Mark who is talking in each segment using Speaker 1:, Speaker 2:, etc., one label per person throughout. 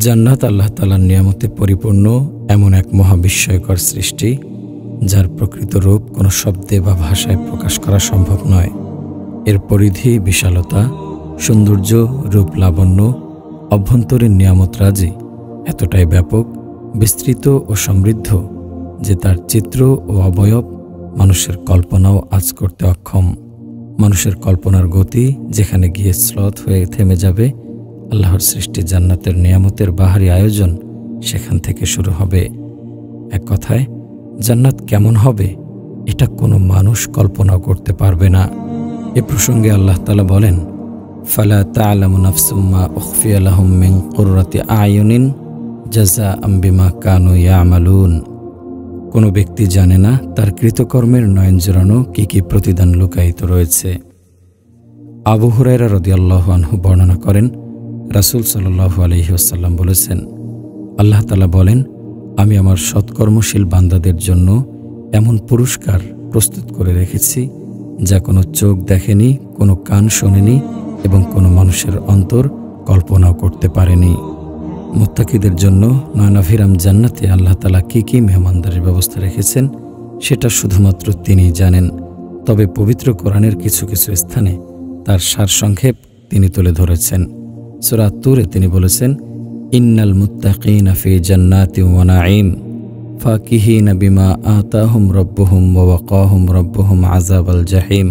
Speaker 1: জান্নাত আল্লাহ তাআলার নিয়ামতে পরিপূর্ণ এমন এক মহাবিস্ময়কর সৃষ্টি, যার প্রকৃত রূপ কোনো শব্দে বা ভাষায় প্রকাশ করা সম্ভব নয়। এর পরিধি, বিশালতা, সৌন্দর্য, রূপ লাবণ্য, অভ্যন্তরীণ নিয়ামতরাজি এতটাই ব্যাপক, বিস্তৃত ও সমৃদ্ধ যে তার চিত্র ও অবয়ব মানুষের কল্পনাও আঁচ করতে অক্ষম। মানুষের কল্পনার গতি যেখানে গিয়ে শ্লথ হয়ে থেমে যাবে, আল্লাহর সৃষ্টি জান্নাতের নিয়ামতের বাহারি আয়োজন সেখান থেকে শুরু হবে। এক কথায়, জান্নাত কেমন হবে এটা কোনো মানুষ কল্পনাও করতে পারবে না। এ প্রসঙ্গে আল্লাহ তাআলা বলেন, ফালা তা'লামু নাফসুম মা উখফিয়া লাহুম মিন কুররাতি আয়ুনিন জাযাআম বিমা কানু ইয়ামালুন। কোনো ব্যক্তি জানে না তার কৃতকর্মের নয়ন জোড়ানো কি কি প্রতিদান লুকায়িত রয়েছে। আবু হুরায়রা রাদিয়াল্লাহু আনহু বর্ণনা করেন, রাসূল সাল্লাল্লাহু আলাইহি ওয়াসাল্লাম বলেছেন, আল্লাহ তাআলা বলেন, আমি আমার সৎকর্মশীল বান্দাদের জন্য এমন পুরস্কার প্রস্তুত করে রেখেছি যা কোনো চোখ দেখেনি, কোনো কান শোনেনি এবং কোনো মানুষের অন্তর কল্পনাও করতে পারেনি। মুত্তাকিদের জন্য নয়নাভিরাম জান্নাতে আল্লাহ তাআলা কি কি মেহমানদারির ব্যবস্থা রেখেছেন সেটা শুধুমাত্র তিনিই জানেন। তবে পবিত্র কোরআনের কিছু কিছু স্থানে তার সারসংক্ষেপ তিনি তুলে ধরেছেন। সূরা তুরে তিনি বলেছেন, ইন্নাল মুত্তাকিনা ফি জান্নাতিন ওয়া নাঈম ফাকিহিনা বিমা আতাহুম রাব্বুহুম ওয়া ওয়াকাহুম রাব্বুহুম আযাবাল জাহিম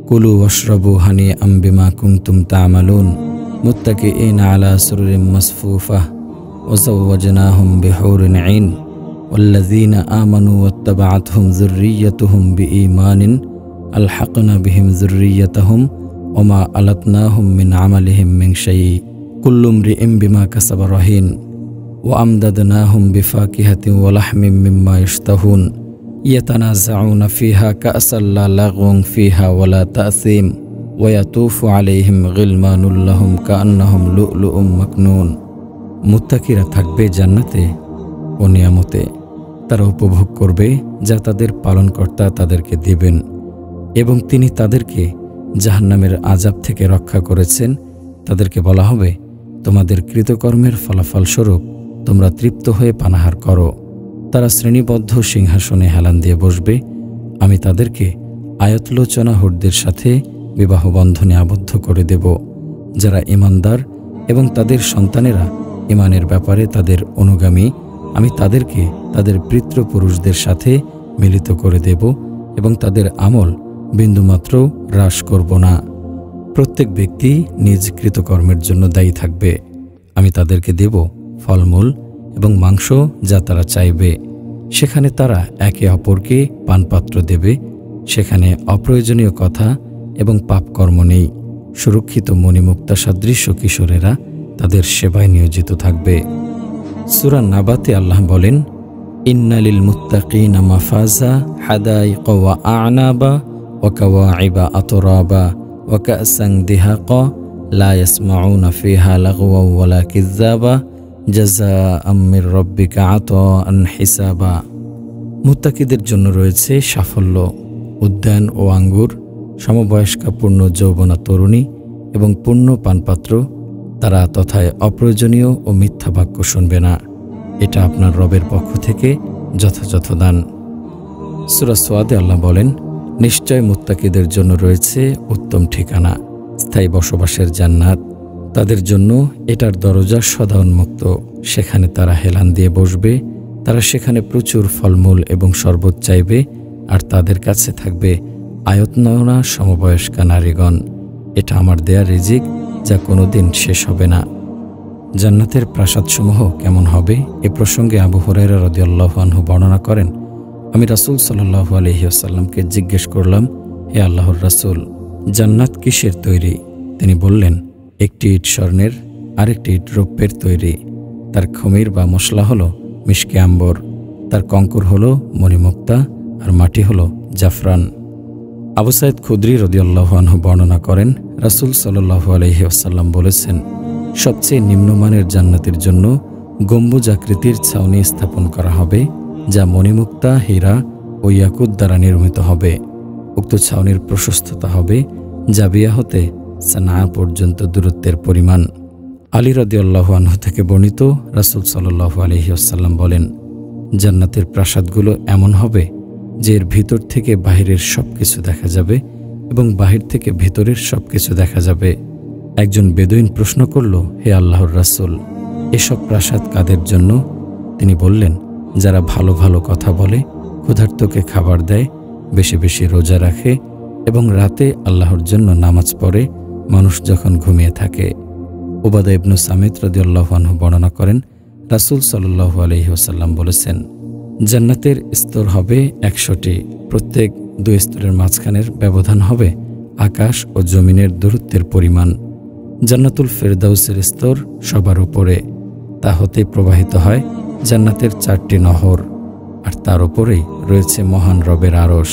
Speaker 1: কুলু ওয়াশরাবু হানিআম বিমা কুনতুম তা'মালুন মুত্তাকিইনা আলা সুরুরিন মাসফুফাহ ওয়া যাওয়াজনাহুম বিহুরিন আইন ওয়াল্লাযীনা আমানু ওয়াত্তাবা'আতহুম যুররিয়্যাতুহুম বিঈমানিন আলহাকনা বিহিম যুররিয়্যাতাহুম ওয়া মা আলাতনাহুম মিন আমালিহিম মিন শাই কুল্লু ইমরিইন বিমা কাসাবা রাহিন ওয়া আমদাদনাহুম বিফাকিহাতিন ওয়া লাহমিন মিম্মা ইয়াশতাহুন ইয়াতানাযাউনা ফিহা কা'সান লা লাগওয়ুন ফিহা ওয়া লা তা'সীম ওয়া ইয়াতুফু আলাইহিম গিলমানুল লাহুম কাআন্নাহুম লু'লুউম মাকনুন। মুত্তাকিরা থাকবে জান্নাতে ও নিয়ামতে। তারা উপভোগ করবে যা তাদের পালনকর্তা তাদেরকে দিবেন, এবং তিনি তাদেরকে জাহান্নামের আযাব থেকে রক্ষা করেছেন। তাদেরকে বলা হবে, তোমাদের কৃতকর্মের ফলাফল স্বরূপ তোমরা তৃপ্ত হয়ে পানাহার করো। তারা শ্রেণীবদ্ধ সিংহাসনে হেলান দিয়ে বসবে। আমি তাদেরকে আয়াতলোচনা হুরদের সাথে বিবাহ বন্ধনে আবদ্ধ করে দেব। যারা ঈমানদার এবং তাদের সন্তানেরা ঈমানের ব্যাপারে তাদের অনুগামী, আমি তাদেরকে তাদের পিতৃপুরুষদের সাথে মিলিত করে দেব এবং তাদের আমল বিন্দুমাত্র হ্রাস করব না। প্রত্যেক ব্যক্তি নিজ কৃতকর্মের জন্য দায়ী থাকবে। আমি তাদেরকে দেব ফলমূল এবং মাংস যা তারা চাইবে। সেখানে তারা একে অপরকে পানপাত্র দেবে। সেখানে অপ্রয়োজনীয় কথা এবং পাপকর্ম নেই। সুরক্ষিত মণিমুক্তা সাদৃশ্য কিশোরেরা তাদের সেবায় নিয়োজিত থাকবে। সূরা নাবাতে আল্লাহ বলেন, ইন্নালিল মুত্তাকিনা মাফাজা হাদাইকা ওয়া আ'নাবা ওয়া কাওয়াইবা আতরাবা ওয়া কা'সান দিহাকা লা ইয়াসমাউনা ফিহা লাগওয়া ওয়ালা কিযাবা জাযাআম মির রাব্বিকা আতাআন হিসাবা। মুত্তাকিদের জন্য রয়েছে সাফল্য, উদ্যান ও আঙ্গুর, সমবয়স্কা পূর্ণ যৌবনা তরুণী এবং পূর্ণ পানপাত্র। তারা তথায় অপ্রয়োজনীয় ও মিথ্যা বাক্য শুনবে না। এটা আপনার রবের পক্ষ থেকে যথাযথ দান। সূরা সোয়াদে আল্লাহ বলেন, নিশ্চয় মুত্তাকিদের জন্য রয়েছে উত্তম ঠিকানা, স্থায়ী বসবাসের জান্নাত। তাদের জন্য এটার দরজা সদা উন্মুক্ত। সেখানে তারা হেলান দিয়ে বসবে। তারা সেখানে প্রচুর ফলমূল এবং শরবত চাইবে, আর তাদের কাছে থাকবে আয়তনয়না সমবয়স্কা নারীগণ। এটা আমার দেয়া রিজিক যা কোনোদিন শেষ হবে না। জান্নাতের প্রাসাদসমূহ কেমন হবে এ প্রসঙ্গে আবু হুরায়রা রাদিয়াল্লাহু আনহু বর্ণনা করেন, আমি রাসূল সাল্লাল্লাহু আলাইহি ওয়াসাল্লামকে জিজ্ঞেস করলাম, হে আল্লাহর রাসূল, জান্নাত কিসের তৈরি? তিনি বললেন, একটি ইট স্বর্ণের, আরেকটি ইট রৌপ্যের তৈরি। তার খমির বা মশলা হলো মিশকে আম্বর, তার কঙ্কর হলো মণিমুক্তা, আর মাটি হলো জাফরান। আবু সাঈদ খুদরি রাদিয়াল্লাহু আনহু বর্ণনা করেন, রাসূল সাল্লাল্লাহু আলাইহি ওয়াসাল্লাম বলেছেন, সবচেয়ে নিম্নমানের জান্নাতের জন্য গম্বুজ আকৃতির ছাউনি স্থাপন করা হবে, যা মণিমুক্তা, হীরা ও ইয়াকুত দ্বারা নির্মিত হবে। উক্ত ছাউনির প্রশস্ততা হবে জাবিয়া হতে সানা পর্যন্ত দূরত্বের পরিমাণ। আলী রাদিয়াল্লাহু আনহু থেকে বর্ণিত, রাসূল সাল্লাল্লাহু আলাইহি ওয়াসাল্লাম বলেন, জান্নাতের প্রাসাদগুলো এমন হবে যে এর ভিতর থেকে বাহিরের সবকিছু দেখা যাবে এবং বাহির থেকে ভিতরের সবকিছু দেখা যাবে। একজন বেদুইন প্রশ্ন করল, হে আল্লাহর রাসূল, এসব প্রাসাদ কাদের জন্য? তিনি বললেন, যারা ভালো ভালো কথা বলে, ক্ষুধার্তকে খাবার দেয়, বেশি বেশি রোজা রাখে এবং রাতে আল্লাহর জন্য নামাজ পড়ে মানুষ যখন ঘুমিয়ে থাকে। উবাদা ইবনু সামিত রাদিয়াল্লাহু আনহু বর্ণনা করেন, রাসূল সাল্লাল্লাহু আলাইহি ওয়াসাল্লাম বলেছেন, জান্নাতের স্তর হবে 100টি। প্রত্যেক 2 স্তরের মাঝখানের ব্যবধান হবে আকাশ ও জমিনের দূরত্বের পরিমাণ। জান্নাতুল ফেরদাউসের স্তর সবার উপরে, তা হতে প্রবাহিত হয় জান্নাতের 4টি নহর, আর তার উপরেই রয়েছে মহান রবের আরশ।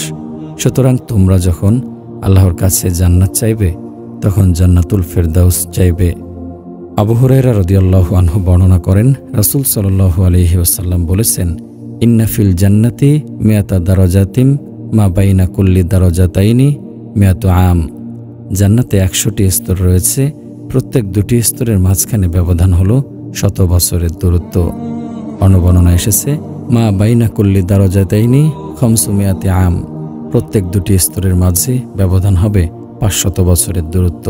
Speaker 1: সুতরাং তোমরা যখন আল্লাহর কাছে জান্নাত চাইবে তখন জান্নাতুল ফেরদাউস চাইবে। আবু হুরায়রা রাদিয়াল্লাহু আনহু বর্ণনা করেন, রাসূল সাল্লাল্লাহু আলাইহি ওয়াসাল্লাম বলেছেন, ইন্না ফিল জান্নাতি মিয়াতা দারাজাতিম মা বাইনা কুল্লি দারাজাতাইনি মিয়াতু আম। জান্নাতে 100টি স্তর রয়েছে, প্রত্যেক 2টি স্তরের মাঝখানে ব্যবধান হলো 100 বছরের দূরত্ব। অন্য বর্ণনা এসেছে, মা বাইনা কুল্লি দারাজাতাইনি খামসু মিয়াতি আম। প্রত্যেক 2টি স্তরের মাঝে ব্যবধান হবে 500 বছরের দূরত্ব।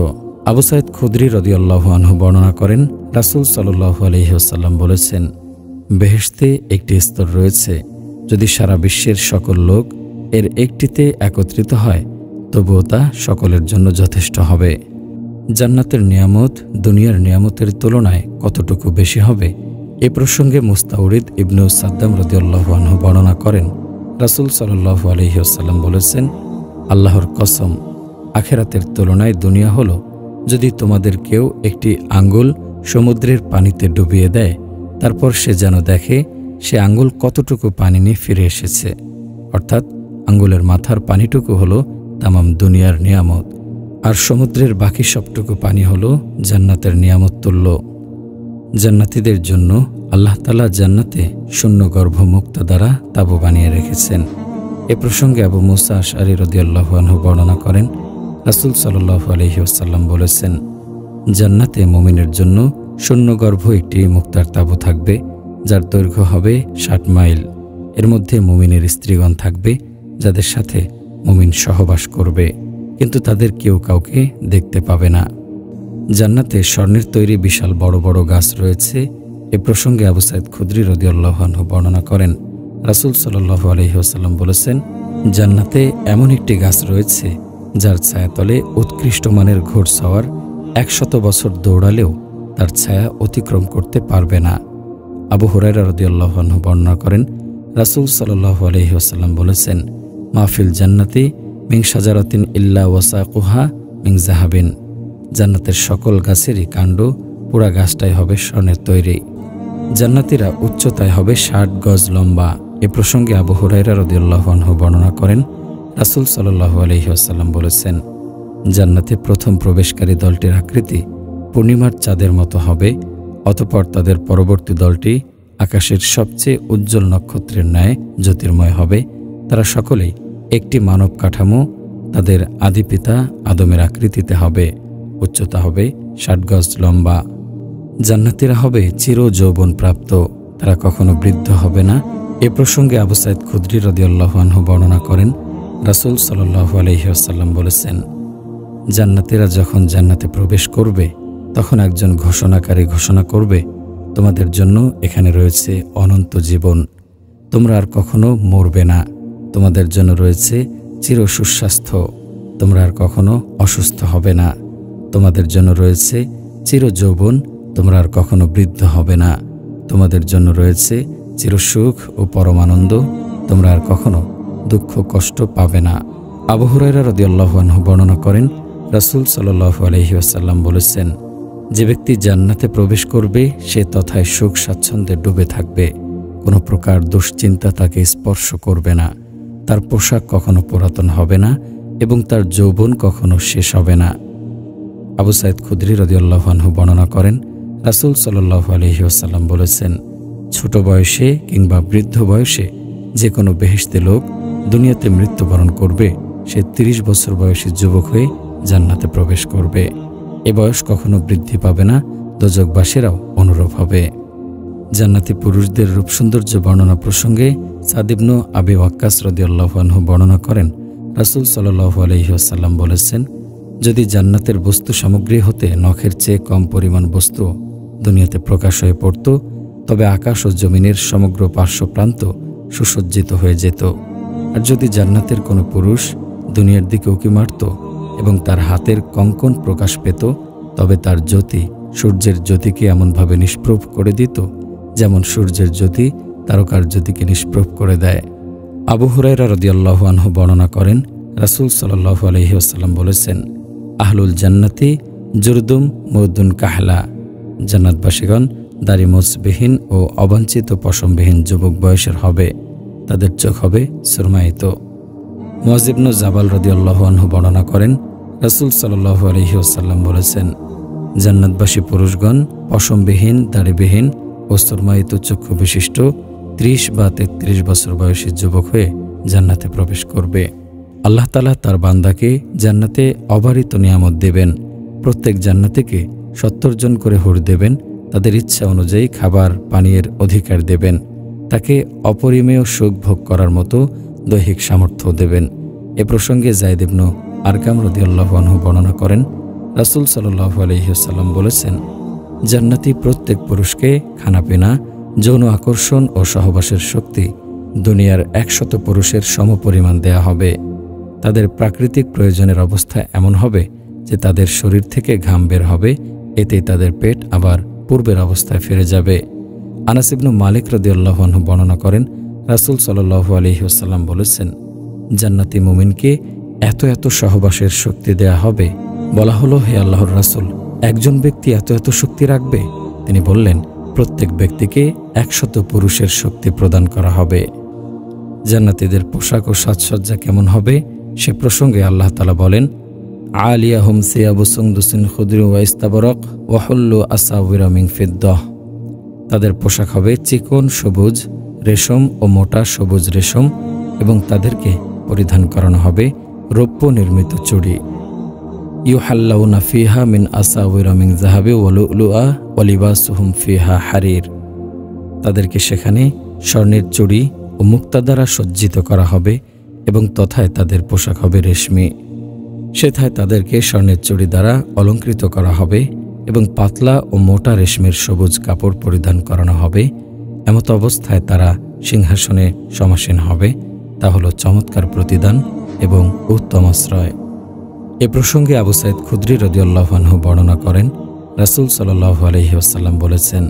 Speaker 1: আবু সাঈদ খুদরি রাদিয়াল্লাহু আনহু বর্ণনা করেন, রাসূল সাল্লাল্লাহু আলাইহি ওয়াসাল্লাম বলেছেন, বেহেশতে একটি স্তর রয়েছে, যদি সারা বিশ্বের সকল লোক এর একটিতে একত্রিত হয় তবুও তা সকলের জন্য যথেষ্ট হবে। জান্নাতের নিয়ামত দুনিয়ার নিয়ামতের তুলনায় কতটুকু বেশি হবে, এ প্রসঙ্গে মুস্তাউরিদ ইবনু সাদ্দাম রাদিয়াল্লাহু আনহু বর্ণনা করেন, রাসূল সাল্লাল্লাহু আলাইহি ওয়াসাল্লাম বলেছেন, আল্লাহর কসম, আখিরাতের তুলনায় দুনিয়া হলো যদি তোমাদের কেউ একটি আঙ্গুল সমুদ্রের পানিতে ডুবিয়ে দেয়, তারপর সে যেন দেখে সে আঙ্গুল কতটুকু পানি নিয়ে ফিরে এসেছে। অর্থাৎ আঙ্গুলের মাথার পানিটুকু হলো তামাম দুনিয়ার নিয়ামত, আর সমুদ্রের বাকি সবটুকু পানি হলো জান্নাতের নিয়ামত তুল্য। জান্নাতীদের জন্য আল্লাহ তাআলা জান্নাতে শূন্যগর্ভ মুক্তা দ্বারা তাঁবু বানিয়ে রেখেছেন। এ প্রসঙ্গে আবু মুসা আশআরী রাদিয়াল্লাহু আনহু বর্ণনা করেন, রাসূল সাল্লাল্লাহু আলাইহি ওয়াসাল্লাম বলেছেন, জান্নাতে মুমিনের জন্য শূন্যগর্ভ একটি মুক্তার তাঁবু থাকবে, যার দৈর্ঘ্য হবে 60 মাইল। এর মধ্যে মুমিনের স্ত্রীগণ থাকবে, যাদের সাথে মুমিন সহবাস করবে, কিন্তু তাদের কেউ কাউকে দেখতে পাবে না। জান্নাতে স্বর্ণের তৈরি বিশাল বড় বড় গাছ রয়েছে। এ প্রসঙ্গে আবু সাঈদ খুদরি রাদিয়াল্লাহু আনহু বর্ণনা করেন, রাসূল সাল্লাল্লাহু আলাইহি ওয়াসাল্লাম বলেছেন, জান্নাতে এমন একটি গাছ রয়েছে যার ছায়াতলে উৎকৃষ্ট মানের ঘোড়সওয়ার 100 বছর দৌড়ালেও তার ছায়া অতিক্রম করতে পারবে না। আবু হুরায়রা রাদিয়াল্লাহু আনহু বর্ণনা করেন, রাসূল সাল্লাল্লাহু আলাইহি ওয়াসাল্লাম বলেছেন, মাহফিল জান্নাতি মিন শাজারাতিন ইল্লা ওয়াসাকুহা মিন যাহাবিন। জান্নাতের সকল গাছেরই কাণ্ড, পুরা গাছটাই হবে স্বর্ণের তৈরি। জান্নাতীরা উচ্চতায় হবে 60 গজ লম্বা। এ প্রসঙ্গে আবু হুরায়রা রাদিয়াল্লাহু আনহু বর্ণনা করেন, রাসূল সাল্লাল্লাহু আলাইহি ওয়াসাল্লাম বলেছেন, জান্নাতে প্রথম প্রবেশকারী দলটির আকৃতি পূর্ণিমার চাঁদের মতো হবে, অতঃপর তাদের পরবর্তী দলটি আকাশের সবচেয়ে উজ্জ্বল নক্ষত্রের ন্যায় জ্যোতির্ময় হবে। তারা সকলেই একটি মানব কাঠামো, তাদের আদিপিতা আদমের আকৃতিতে হবে, উচ্চতা হবে 60 গজ লম্বা। জান্নাতীরা হবে চির যৌবন প্রাপ্ত, তারা কখনো বৃদ্ধ হবে না। এ প্রসঙ্গে আবু সাঈদ খুদরি রাদিয়াল্লাহু আনহু বর্ণনা করেন, রাসূল সাল্লাল্লাহু আলাইহি ওয়াসাল্লাম বলেছেন, জান্নাতীরা যখন জান্নাতে প্রবেশ করবে তখন একজন ঘোষণাকারী ঘোষণা করবে, তোমাদের জন্য এখানে রয়েছে অনন্ত জীবন, তোমরা আর কখনো মরবে না, তোমাদের জন্য রয়েছে চির সুস্বাস্থ্য, তোমরা আর কখনো অসুস্থ হবে না, তোমাদের জন্য রয়েছে চির যৌবন, তোমরা আর কখনো বৃদ্ধ হবে না, তোমাদের জন্য রয়েছে চির সুখ ও পরমানন্দ, তোমরা আর কখনো দুঃখ কষ্ট পাবে না। আবু হুরায়রা রাদিয়াল্লাহু আনহু বর্ণনা করেন, রাসূল সাল্লাল্লাহু আলাইহি ওয়াসাল্লাম বলেছেন, যে ব্যক্তি জান্নাতে প্রবেশ করবে সে তথায় সুখ স্বাচ্ছন্দ্যে ডুবে থাকবে, কোনো প্রকার দুশ্চিন্তা তাকে স্পর্শ করবে না, তার পোশাক কখনো পুরাতন হবে না এবং তার যৌবন কখনো শেষ হবে না। আবু সাঈদ খুদরি রাদিয়াল্লাহু আনহু বর্ণনা করেন, রাসূল সাল্লাল্লাহু আলাইহি ওয়াসাল্লাম বলেছেন, ছোট বয়সে কিংবা বৃদ্ধ বয়সে যে কোনো বেহেশতে লোক দুনিয়াতে মৃত্যুবরণ করবে সে 30 বছর বয়সী যুবক হয়ে জান্নাতে প্রবেশ করবে। এ বয়স কখনো বৃদ্ধি পাবে না, দোজখবাসীরাও অনুরূপ হবে। জান্নাতি পুরুষদের রূপসৌন্দর্য বর্ণনা প্রসঙ্গে সাদ ইবনে আবি ওয়াক্কাস রাদিয়াল্লাহু আনহু বর্ণনা করেন, রাসূল সাল্লাল্লাহু আলাইহি ওয়াসাল্লাম বলেছেন, যদি জান্নাতের বস্তু সামগ্রী হতে নখের চেয়ে কম পরিমাণ বস্তু দুনিয়াতে প্রকাশ হয়ে পড়ত, তবে আকাশ ও জমিনের সমগ্র পার্শ্বপ্রান্ত সুসজ্জিত হয়ে যেত। আর যদি জান্নাতের কোনো পুরুষ দুনিয়ার দিকে উঁকি মারত এবং তার হাতের কঙ্কন প্রকাশ পেত, তবে তার জ্যোতি সূর্যের জ্যোতিকে এমনভাবে নিষ্প্রভ করে দিত যেমন সূর্যের জ্যোতি তারকার জ্যোতিকে নিষ্প্রভ করে দেয়। আবু হুরায়রা রাদিয়াল্লাহু আনহু বর্ণনা করেন, রাসূল সাল্লাল্লাহু আলাইহি ওয়াসাল্লাম বলেছেন, আহলুল জান্নাতি জুরদুম মুরদুন কাহলা, জান্নাতবাসীগণ দাড়ি মোছবিহীন ও অবাঞ্ছিত পশমবিহীন যুবক বয়সের হবে, তাদের চোখ হবে সুরমায়িত। মুআয ইবনে জাবাল রাদিয়াল্লাহু আনহু বর্ণনা করেন, রাসূল সাল্লাল্লাহু আলাইহি ওয়াসাল্লাম বলেছেন, জান্নাতবাসী পুরুষগণ পশমবিহীন, দাড়িবিহীন ও সুরমায়িত চক্ষু বিশিষ্ট 30 বা 33 বছর বয়সী যুবক হয়ে জান্নাতে প্রবেশ করবে। আল্লাহ তাআলা তার বান্দাকে জান্নাতে অবারিত নিয়ামত দেবেন। প্রত্যেক জান্নাতীকে 70 জন করে হুর দেবেন। তাদের ইচ্ছা অনুযায়ী খাবার পানীয়ের অধিকার দেবেন। তাকে অপরিমেয় সুখ ভোগ করার মতো দৈহিক সামর্থ্য দেবেন। এ প্রসঙ্গে যায়েদ ইবনে আরকাম রাদিয়াল্লাহু আনহু বর্ণনা করেন, রাসূল সাল্লাল্লাহু আলাইহি ওয়াসাল্লাম বলেছেন, জান্নাতি প্রত্যেক পুরুষকে খানাপিনা, যৌন আকর্ষণ ও সহবাসের শক্তি দুনিয়ার 100 পুরুষের সমপরিমাণ দেয়া হবে। তাদের প্রাকৃতিক প্রয়োজনের অবস্থা এমন হবে যে তাদের শরীর থেকে ঘাম বের হবে, এতেই তাদের পেট আবার পূর্বের অবস্থায় ফিরে যাবে। আনাস ইবনে মালিক রাদিয়াল্লাহু আনহু বর্ণনা করেন, রাসূল সাল্লাল্লাহু আলাইহি ওয়াসাল্লাম বলেছেন, জান্নাতি মুমিনকে এত এত সহবাসের শক্তি দেয়া হবে। বলা হলো, হে আল্লাহর রাসূল, একজন ব্যক্তি এত এত শক্তি রাখবে? তিনি বললেন, প্রত্যেক ব্যক্তিকে 100 পুরুষের শক্তি প্রদান করা হবে। জান্নাতীদের পোশাক ও সাজসজ্জা কেমন হবে সে প্রসঙ্গে আল্লাহ তাআলা বলেন, আলিয়াহুম সিয়াবু সুনদুসিন খুদরি ওয়া ইস্তাবরাক ওয়া হুল্লু আসাউরা মিন ফিদ্দাহ। তাদের পোশাক হবে চিকন সবুজ রেশম ও মোটা সবুজ রেশম, এবং তাদেরকে পরিধান করানো হবে রৌপ্য নির্মিত চুড়ি। ইউহাল্লাউনা ফিহা মিন আসাউরা মিন যাহাবি ওয়া লুলুআ ওয়া লিবাসুহুম ফিহা হারির। তাদেরকে সেখানে স্বর্ণের চুড়ি ও মুক্তা দ্বারা সজ্জিত করা হবে এবং তথায় তাদের পোশাক হবে রেশমি। সেথায় তাদেরকে স্বর্ণের চুড়ি দ্বারা অলঙ্কৃত করা হবে এবং পাতলা ও মোটা রেশমের সবুজ কাপড় পরিধান করানো হবে। এমত অবস্থায় তারা সিংহাসনে সমাসীন হবে। তা হল চমৎকার প্রতিদান এবং উত্তম আশ্রয়। এ প্রসঙ্গে আবু সাঈদ খুদরি রাদিয়াল্লাহু আনহু বর্ণনা করেন, রাসূল সাল্লাল্লাহু আলাইহি ওয়াসাল্লাম বলেছেন,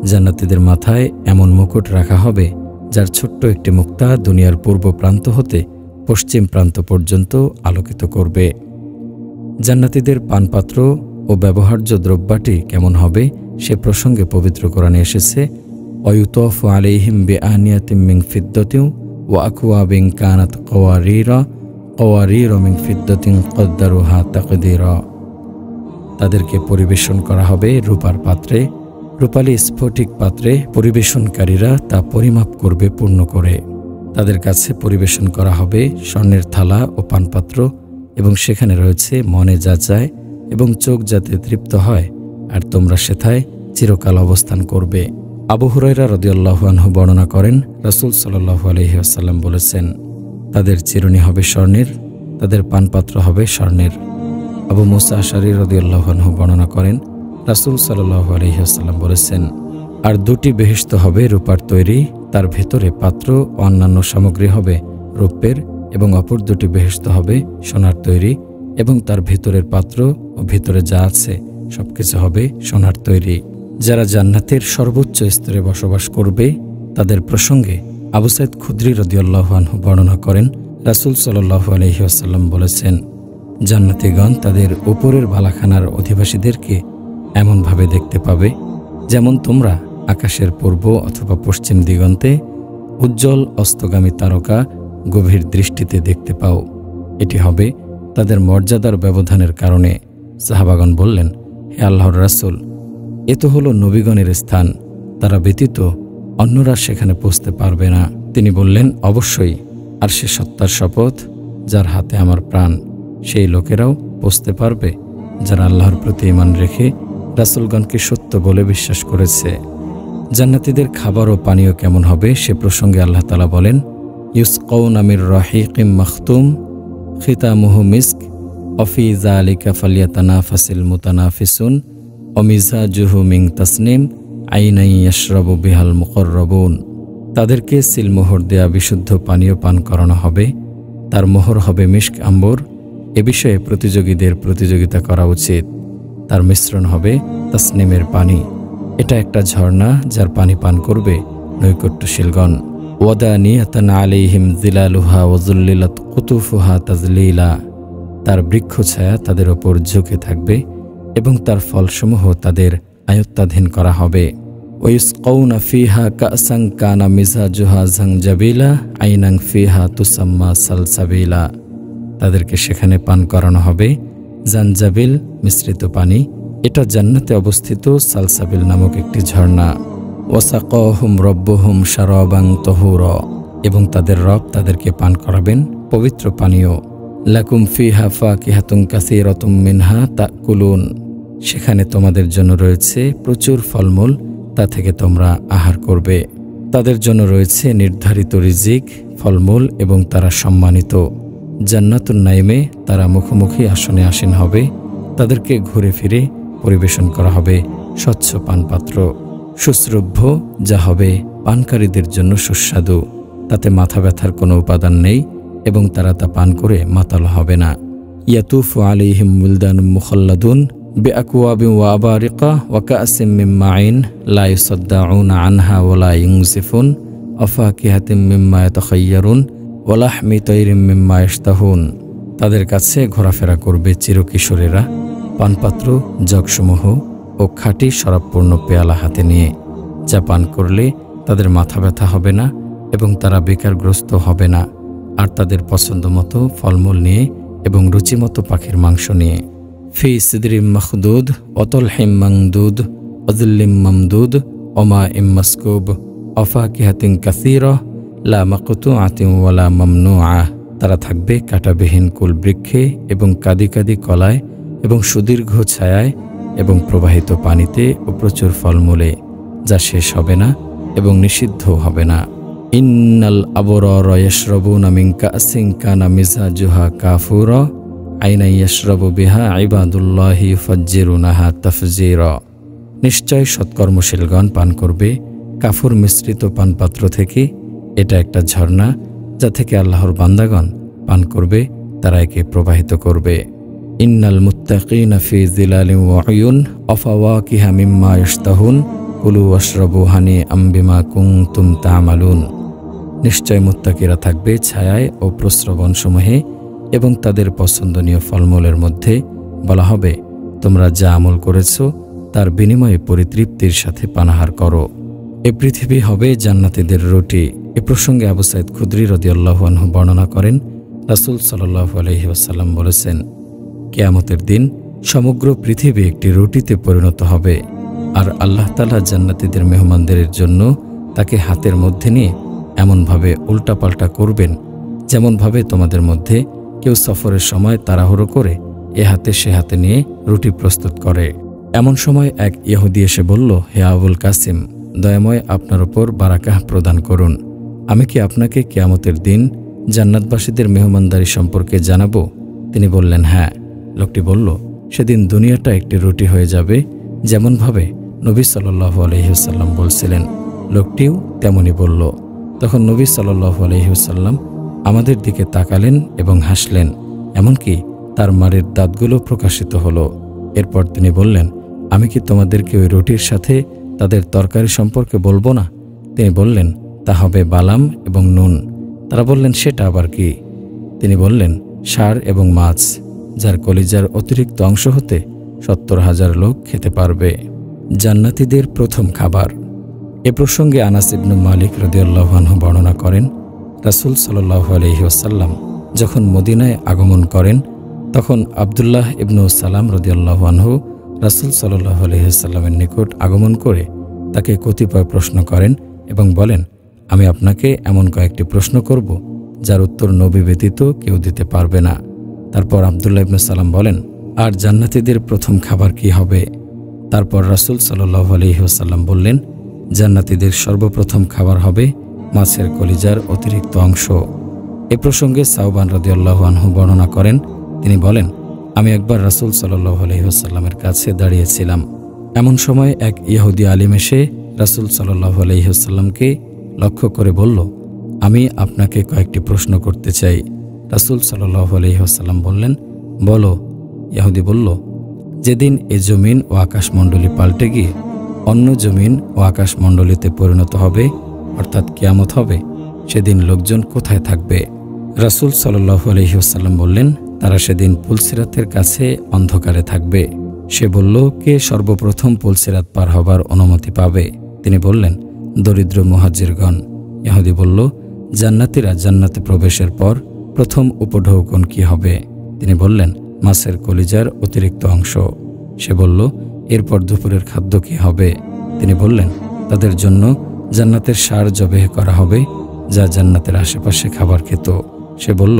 Speaker 1: জান্নাতীদের মাথায় এমন মুকুট রাখা হবে যার ছোট্ট একটি মুক্তা দুনিয়ার পূর্ব প্রান্ত হতে পশ্চিম প্রান্ত পর্যন্ত আলোকিত করবে। জান্নাতীদের পানপাত্র ও ব্যবহার্য দ্রব্যাটি কেমন হবে সে প্রসঙ্গে পবিত্র কোরআনে এসেছে, ওয়ায়ুতাফু আলাইহিম বিআনিয়াতিম মিন ফিদ্দাতিন ওয়া আকওয়াবিন কানাত কওয়ারিরা মিন ফিদ্দাতিন কদ্দারুহা তাকদীরা। তাদেরকে পরিবেশন করা হবে রূপার পাত্রে, রূপালী স্ফটিক পাত্রে। পরিবেশনকারীরা তা পরিমাপ করবে পূর্ণ করে। তাদের কাছে পরিবেশন করা হবে স্বর্ণের থালা ও পানপাত্র, এবং সেখানে রয়েছে মনে যা চায় এবং চোখ যাতে তৃপ্ত হয়, আর তোমরা সেথায় চিরকাল অবস্থান করবে। আবু হুরায়রা রাদিয়াল্লাহু আনহু বর্ণনা করেন, রাসূল সাল্লাল্লাহু আলাইহি ওয়াসাল্লাম বলেছেন, তাদের চিরুনি হবে স্বর্ণের, তাদের পানপাত্র হবে স্বর্ণের। আবু মুসা আশআরী রাদিয়াল্লাহু আনহু বর্ণনা করেন, রাসূল সাল্লাল্লাহু আলাইহি ওয়াসাল্লাম বলেছেন, আর 2টি বেহেশত হবে রূপার তৈরি, তার ভেতরে পাত্র ও অন্যান্য সামগ্রী হবে রৌপ্যের, এবং অপর 2টি বেহেশত হবে সোনার তৈরি, এবং তার ভেতরের পাত্র ও ভেতরে যা আছে সবকিছু হবে সোনার তৈরি। যারা জান্নাতের সর্বোচ্চ স্তরে বসবাস করবে তাদের প্রসঙ্গে আবু সাঈদ খুদরি রাদিয়াল্লাহু আনহু বর্ণনা করেন, রাসূল সাল্লাল্লাহু আলাইহি ওয়াসাল্লাম বলেছেন, জান্নাতীগণ তাদের উপরের বালাখানার অধিবাসীদেরকে এমনভাবে দেখতে পাবে যেমন তোমরা আকাশের পূর্ব অথবা পশ্চিম দিগন্তে উজ্জ্বল অস্তগামী তারকা গভীর দৃষ্টিতে দেখতে পাও। এটি হবে তাদের মর্যাদার ব্যবধানের কারণে। সাহাবাগণ বললেন, হে আল্লাহর রাসূল, এ তো হলো নবীগণের স্থান, তারা ব্যতীত অন্যরা সেখানে পৌঁছতে পারবে না। তিনি বললেন, অবশ্যই, আর সে সত্তার শপথ যার হাতে আমার প্রাণ, সেই লোকেরাও পৌঁছতে পারবে যারা আল্লাহর প্রতি ঈমান রেখে রাসূলগণকে সত্য বলে বিশ্বাস করেছে। জান্নাতীদের খাবার ও পানীয় কেমন হবে সে প্রসঙ্গে আল্লাহ তাআলা বলেন, ইউসকাউনা মির রাহিকিম মাখতুম খিতামুহু মিস্ক অফি যালিকা ফালিয়াতানাফাসিল মুতানাফিসুন অমিজাজুহু মিন তাসনিম আইনাই ইয়াশরাবু বিহাল মুকাররাবুন। তাদেরকে সিলমোহর দেয়া বিশুদ্ধ পানীয় পান করানো হবে, তার মোহর হবে মিস্ক আম্বর। এ বিষয়ে প্রতিযোগীদের প্রতিযোগিতা করা উচিত। তার মিশ্রণ হবে তাসনিমের পানি। এটা একটা ঝর্ণা যার পানি পান করবে নৈকট্যশীলগণ। ওয়াদানিয়াতান আলাইহিম যিলালুহা ওয়া যুল্লিলাত কুতুফুহা তাজলিলা। তার বৃক্ষ ছায়া তাদের ওপর ঝুঁকে থাকবে এবং তার ফলসমূহ তাদের আয়ত্তাধীন করা হবে। ওয়াইসকাউনা ফিহা কাসান কানা মিজাজুহা জানজাবিলা আইনান ফিহা তুসাম্মা সালসাবিলা। তাদেরকে সেখানে পান করানো হবে জানজাবিল মিশ্রিত পানি। এটা জান্নাতে অবস্থিত সালসাবিল নামক একটি ঝর্ণা। ওয়াসাকাহুম রব্বুহুম শারাবান তাহুরা। এবং তাদের রব তাদেরকে পান করাবেন পবিত্র পানীয়। লাকুম ফিহা ফাকিহাতুন কাসীরাতুম মিনহা তাকুলুন। সেখানে তোমাদের জন্য রয়েছে প্রচুর ফলমূল, তা থেকে তোমরা আহার করবে। তাদের জন্য রয়েছে নির্ধারিত রিজিক, ফলমূল এবং তারা সম্মানিত। জান্নাতুন নাইমে তারা মুখোমুখি আসনে আসীন হবে। তাদেরকে ঘুরে ফিরে পরিবেশন করা হবে স্বচ্ছ পানপাত্র, সুশ্রব্য, যা হবে পানকারীদের জন্য সুস্বাদু। তাতে মাথা ব্যথার কোনো উপাদান নেই এবং তারা তা পান করে মাতাল হবে না। ইয়াতুফু আলাইহিম উলদানুম মুখাল্লাদুন বিআকওয়াবিন ওয়া আবারিকা ওয়া কাসিম মিন মাইন লা ইউসাদ্দাউনা আনহা ওয়া লা ইউনজিফুন ওয়া ফাকিহাতিন মিম্মা ইয়াতাখায়্যারুন ওয়া লাহমি তায়রিম মিম্মা ইয়াশতাহুন। তাদের কাছে ঘোরাফেরা করবে চিরকিশোরেরা, পানপাত্র, জগসমূহ ও খাঁটি শরাবপূর্ণ পেয়ালা হাতে নিয়ে, যা পান করলে তাদের মাথা ব্যথা হবে না এবং তারা বেকারগ্রস্ত হবে না। আর তাদের পছন্দ মতো ফলমূল নিয়ে এবং রুচিমতো পাখির মাংস নিয়ে। ফি সিদরিম মাখদুদ অতলহিম মামদুদ অযিল্লিম মামদুদ ওমা ইম মাসকুব অফাকিহাতিন কাসীরা লা মাকতুআতিন ওয়ালা মামনুআ। তারা থাকবে কাঁটাবিহীন কুল বৃক্ষে এবং কাদি কাদি কলায় এবং সুদীর্ঘ ছায়ায় এবং প্রবাহিত পানিতে ও প্রচুর ফলমূলে, যা শেষ হবে না এবং নিষিদ্ধ হবে না। ইন্নাল আবরারা ইয়াশরাবুনা মিন কাসিন কানা মিজাজুহা কাফুরা আইনা ইয়াশরাবু বিহা ইবাদুল্লাহি ইউফাজ্জিরুনাহা তাফজিরা। নিশ্চয় সৎকর্মশীলগণ পান করবে কাফুর মিশ্রিত পানপাত্র থেকে। এটা একটা ঝর্ণা যা থেকে আল্লাহর বান্দাগণ পান করবে, তারা একে প্রবাহিত করবে। ইন্নাল মুত্তাকিনা ফি যিলালিন ওয়া উয়ুন ওয়া ফাওয়াকিহা মিম্মা ইয়াশতাহুন কুলু ওয়াশরাবু হানিআম বিমা কুনতুম তা'মালুন। নিশ্চয় মুত্তাকিরা থাকবে ছায়ায় ও প্রস্রবণসমূহে এবং তাদের পছন্দনীয় ফলমূলের মধ্যে। বলা হবে, তোমরা যা আমল করেছ তার বিনিময়ে পরিতৃপ্তির সাথে পানাহার করো। এ পৃথিবী হবে জান্নাতীদের রুটি। এ প্রসঙ্গে আবু সাঈদ খুদরি রাদিয়াল্লাহু আনহু বর্ণনা করেন, রাসূল সাল্লাল্লাহু আলাইহি ওয়াসাল্লাম বলেছেন, কিয়ামতের দিন সমগ্র পৃথিবী একটি রুটিতে পরিণত হবে আর আল্লাহ তাআলা জান্নাতীদের মেহমানদের জন্য তাকে হাতের মধ্যে নিয়ে এমনভাবে উল্টাপাল্টা করবেন যেমনভাবে তোমাদের মধ্যে কেউ সফরের সময় তাড়াহুড়ো করে এ হাতে সে হাতে নিয়ে রুটি প্রস্তুত করে। এমন সময় এক ইহুদি এসে বলল, হে আবুল কাসিম, দয়াময় আপনার উপর বারাকাহ প্রদান করুন। আমি কি আপনাকে কিয়ামতের দিন জান্নাতবাসীদের মেহমানদারি সম্পর্কে জানাবো? তিনি বললেন, হ্যাঁ। লোকটি বলল, সেদিন দুনিয়াটা একটি রুটি হয়ে যাবে যেমনভাবে নবী সাল্লাল্লাহু আলাইহি ওয়াসাল্লাম বলছিলেন। লোকটিও তেমনই বলল। তখন নবী সাল্লাল্লাহু আলাইহি ওয়াসাল্লাম আমাদের দিকে তাকালেন এবং হাসলেন, এমনকি তার মারের দাঁতগুলো প্রকাশিত হলো। এরপর তিনি বললেন, আমি কি তোমাদেরকে ওই রুটির সাথে তাদের তরকারি সম্পর্কে বলবো না? তিনি বললেন, তা হবে বালাম এবং নুন। তারা বললেন, সেটা আবার কি? তিনি বললেন, ষাঁড় এবং মাছ, যার কলিজার অতিরিক্ত অংশ হতে ৭০,০০০ লোক খেতে পারবে। জান্নাতীদের প্রথম খাবার। এ প্রসঙ্গে আনাস ইবনে মালিক রাদিয়াল্লাহু আনহু বর্ণনা করেন, রাসূল সাল্লাল্লাহু আলাইহি ওয়াসাল্লাম যখন মদিনায় আগমন করেন তখন আব্দুল্লাহ ইবনে সালাম রাদিয়াল্লাহু আনহু রাসূল সাল্লাল্লাহু আলাইহি ওয়াসাল্লামের নিকট আগমন করে তাকে কতিপয় প্রশ্ন করেন এবং বলেন, আমি আপনাকে এমন কয়েকটি প্রশ্ন করব যার উত্তর নবী ব্যতীত কেউ দিতে পারবে না। তারপর আব্দুল্লাহ ইবনে সালাম বলেন, আর জান্নাতীদের প্রথম খাবার কি হবে? তারপর রাসূল সাল্লাল্লাহু আলাইহি ওয়াসাল্লাম বললেন, জান্নাতীদের সর্বপ্রথম খাবার হবে মাছের কলিজার অতিরিক্ত অংশ। এ প্রসঙ্গে সাওবান রাদিয়াল্লাহু আনহু বর্ণনা করেন, তিনি বলেন, আমি একবার রাসূল সাল্লাল্লাহু আলাইহি ওয়াসাল্লামের কাছে দাঁড়িয়েছিলাম। এমন সময় এক ইহুদি আলিম এসে রাসূল সাল্লাল্লাহু আলাইহি ওয়াসাল্লামকে লক্ষ্য করে বলল, আমি আপনাকে কয়েকটি প্রশ্ন করতে চাই। রাসূল সাল্লাল্লাহু আলাইহি ওয়াসাল্লাম বললেন, বলো। ইহুদি বলল, যেদিন এ জমিন ও আকাশমণ্ডলী পাল্টে গিয়ে অন্য জমিন ও আকাশমণ্ডলীতে পরিণত হবে, অর্থাৎ কিয়ামত হবে, সেদিন লোকজন কোথায় থাকবে? রাসূল সাল্লাল্লাহু আলাইহি ওয়াসাল্লাম বললেন, তারা সেদিন পুলসিরাতের কাছে অন্ধকারে থাকবে। সে বলল, কে সর্বপ্রথম পুলসিরাত পার হবার অনুমতি পাবে? তিনি বললেন, দরিদ্র মুহাজ্জিরগণ। ইহুদি বলল, জান্নাতীরা জান্নাতে প্রবেশের পর প্রথম উপঢৌকন কি হবে? তিনি বললেন, মাছের কলিজার অতিরিক্ত অংশ। সে বলল, এরপর দুপুরের খাদ্য কি হবে? তিনি বললেন, তাদের জন্য জান্নাতের ষাঁড় জবেহ করা হবে, যা জান্নাতের আশেপাশে খাবার খেত। সে বলল,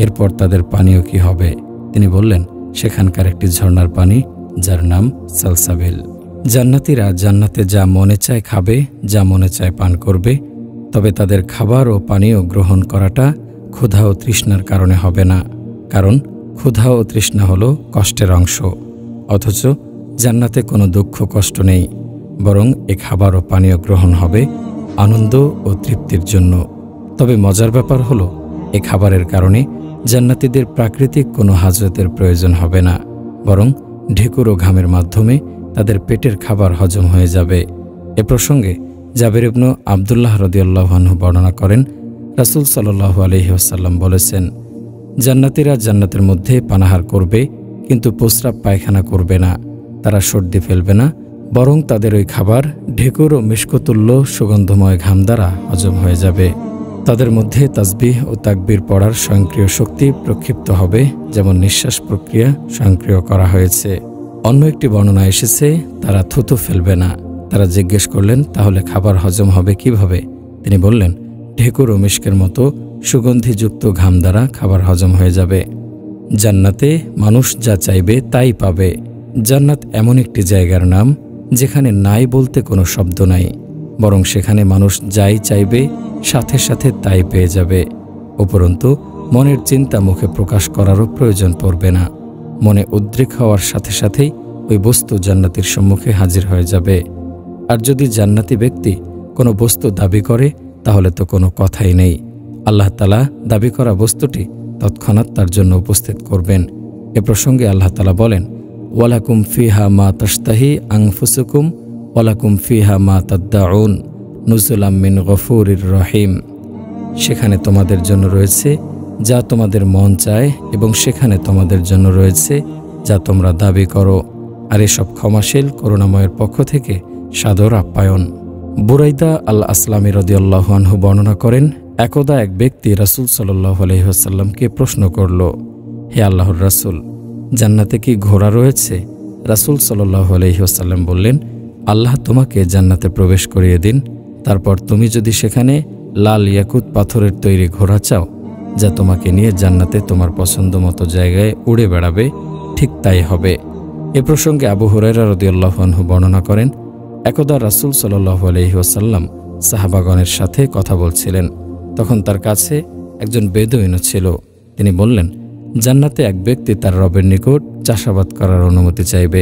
Speaker 1: এরপর তাদের পানীয় কি হবে? তিনি বললেন, সেখানকার একটি ঝর্ণার পানি, যার নাম সালসাবিল। জান্নাতীরা জান্নাতে যা মনে চায় খাবে, যা মনে চায় পান করবে, তবে তাদের খাবার ও পানীয় গ্রহণ করাটা ক্ষুধা ও তৃষ্ণার কারণে হবে না, কারণ ক্ষুধা ও তৃষ্ণা হলো কষ্টের অংশ। অথচ জান্নাতে কোনো দুঃখ কষ্ট নেই, বরং এ খাবার ও পানীয় গ্রহণ হবে আনন্দ ও তৃপ্তির জন্য। তবে মজার ব্যাপার হলো, এ খাবারের কারণে জান্নাতীদের প্রাকৃতিক কোনো হাজতের প্রয়োজন হবে না, বরং ঢেকুর ও ঘামের মাধ্যমে তাদের পেটের খাবার হজম হয়ে যাবে। এ প্রসঙ্গে জাবের ইবনে আব্দুল্লাহ রাদিয়াল্লাহু আনহু বর্ণনা করেন, রাসূল সাল্লাল্লাহু আলাইহি ওয়াসাল্লাম বলেছেন, জান্নাতীরা জান্নাতের মধ্যে পানাহার করবে, কিন্তু প্রস্রাব পায়খানা করবে না। তারা সর্দি ফেলবে না, বরং তাদের ওই খাবার ঢেকুর ও মিশকতুল্য সুগন্ধময় ঘাম দ্বারা হজম হয়ে যাবে। তাদের মধ্যে তাসবিহ ও তাকবীর পড়ার স্বয়ংক্রিয় শক্তি প্রক্ষিপ্ত হবে, যেমন নিঃশ্বাস প্রক্রিয়া স্বয়ংক্রিয় করা হয়েছে। অন্য একটি বর্ণনা এসেছে, তারা থুতু ফেলবে না। তারা জিজ্ঞেস করলেন, তাহলে খাবার হজম হবে কিভাবে? তিনি বললেন, ঢেকুর ও মিশকের মতো সুগন্ধিযুক্ত ঘাম দ্বারা খাবার হজম হয়ে যাবে। জান্নাতে মানুষ যা চাইবে তাই পাবে। জান্নাত এমন একটি জায়গার নাম, যেখানে নাই বলতে কোনো শব্দ নাই, বরং সেখানে মানুষ যাই চাইবে সাথে সাথে তাই পেয়ে যাবে। উপরন্তু মনের চিন্তা মুখে প্রকাশ করারও প্রয়োজন পড়বে না। মনে উদ্রেক হওয়ার সাথে সাথেই ওই বস্তু জান্নাতীর সম্মুখে হাজির হয়ে যাবে। আর যদি জান্নাতি ব্যক্তি কোনো বস্তু দাবি করে, তাহলে তো কোনো কথাই নেই। আল্লাহ তাআলা দাবি করা বস্তুটি তৎক্ষণাৎ তার জন্য উপস্থিত করবেন। এ প্রসঙ্গে আল্লাহ তাআলা বলেন, ওয়ালাকুম ফিহা মা তাশতাহি আনফুসুকুম ওয়ালাকুম ফিহা মা তাদদাউন নুজুলাম মিন গফুরির রহিম। সেখানে তোমাদের জন্য রয়েছে যা তোমাদের মন চায়, এবং সেখানে তোমাদের জন্য রয়েছে যা তোমরা দাবি করো, আর এসব ক্ষমাশীল করুণাময়ের পক্ষ থেকে সাদর আপ্যায়ন। বুরাইদা আল আসলামী রাদিয়াল্লাহু আনহু বর্ণনা করেন, একদা এক ব্যক্তি রাসূল সাল্লাল্লাহু আলাইহি ওয়াসাল্লামকে প্রশ্ন করল, হে আল্লাহর রাসূল, জান্নাতে কি ঘোড়া রয়েছে? রাসূল সাল্লাল্লাহু আলাইহি ওয়াসাল্লাম বললেন, আল্লাহ তোমাকে জান্নাতে প্রবেশ করিয়ে দিন, তারপর তুমি যদি সেখানে লাল ইয়াকুত পাথরের তৈরি ঘোড়া চাও, যা তোমাকে নিয়ে জান্নাতে তোমার পছন্দ মতো জায়গায় উড়ে বেড়াবে, ঠিক তাই হবে। এ প্রসঙ্গে আবু হুরায়রা রাদিয়াল্লাহু আনহু বর্ণনা করেন, একদা রাসূল সাল্লাল্লাহু আলাইহি ওয়াসাল্লাম সাহাবাগণের সাথে কথা বলছিলেন। তখন তার কাছে একজন বেদুইন ছিল। তিনি বললেন, জান্নাতে এক ব্যক্তি তার রবের নিকট চাষাবাদ করার অনুমতি চাইবে।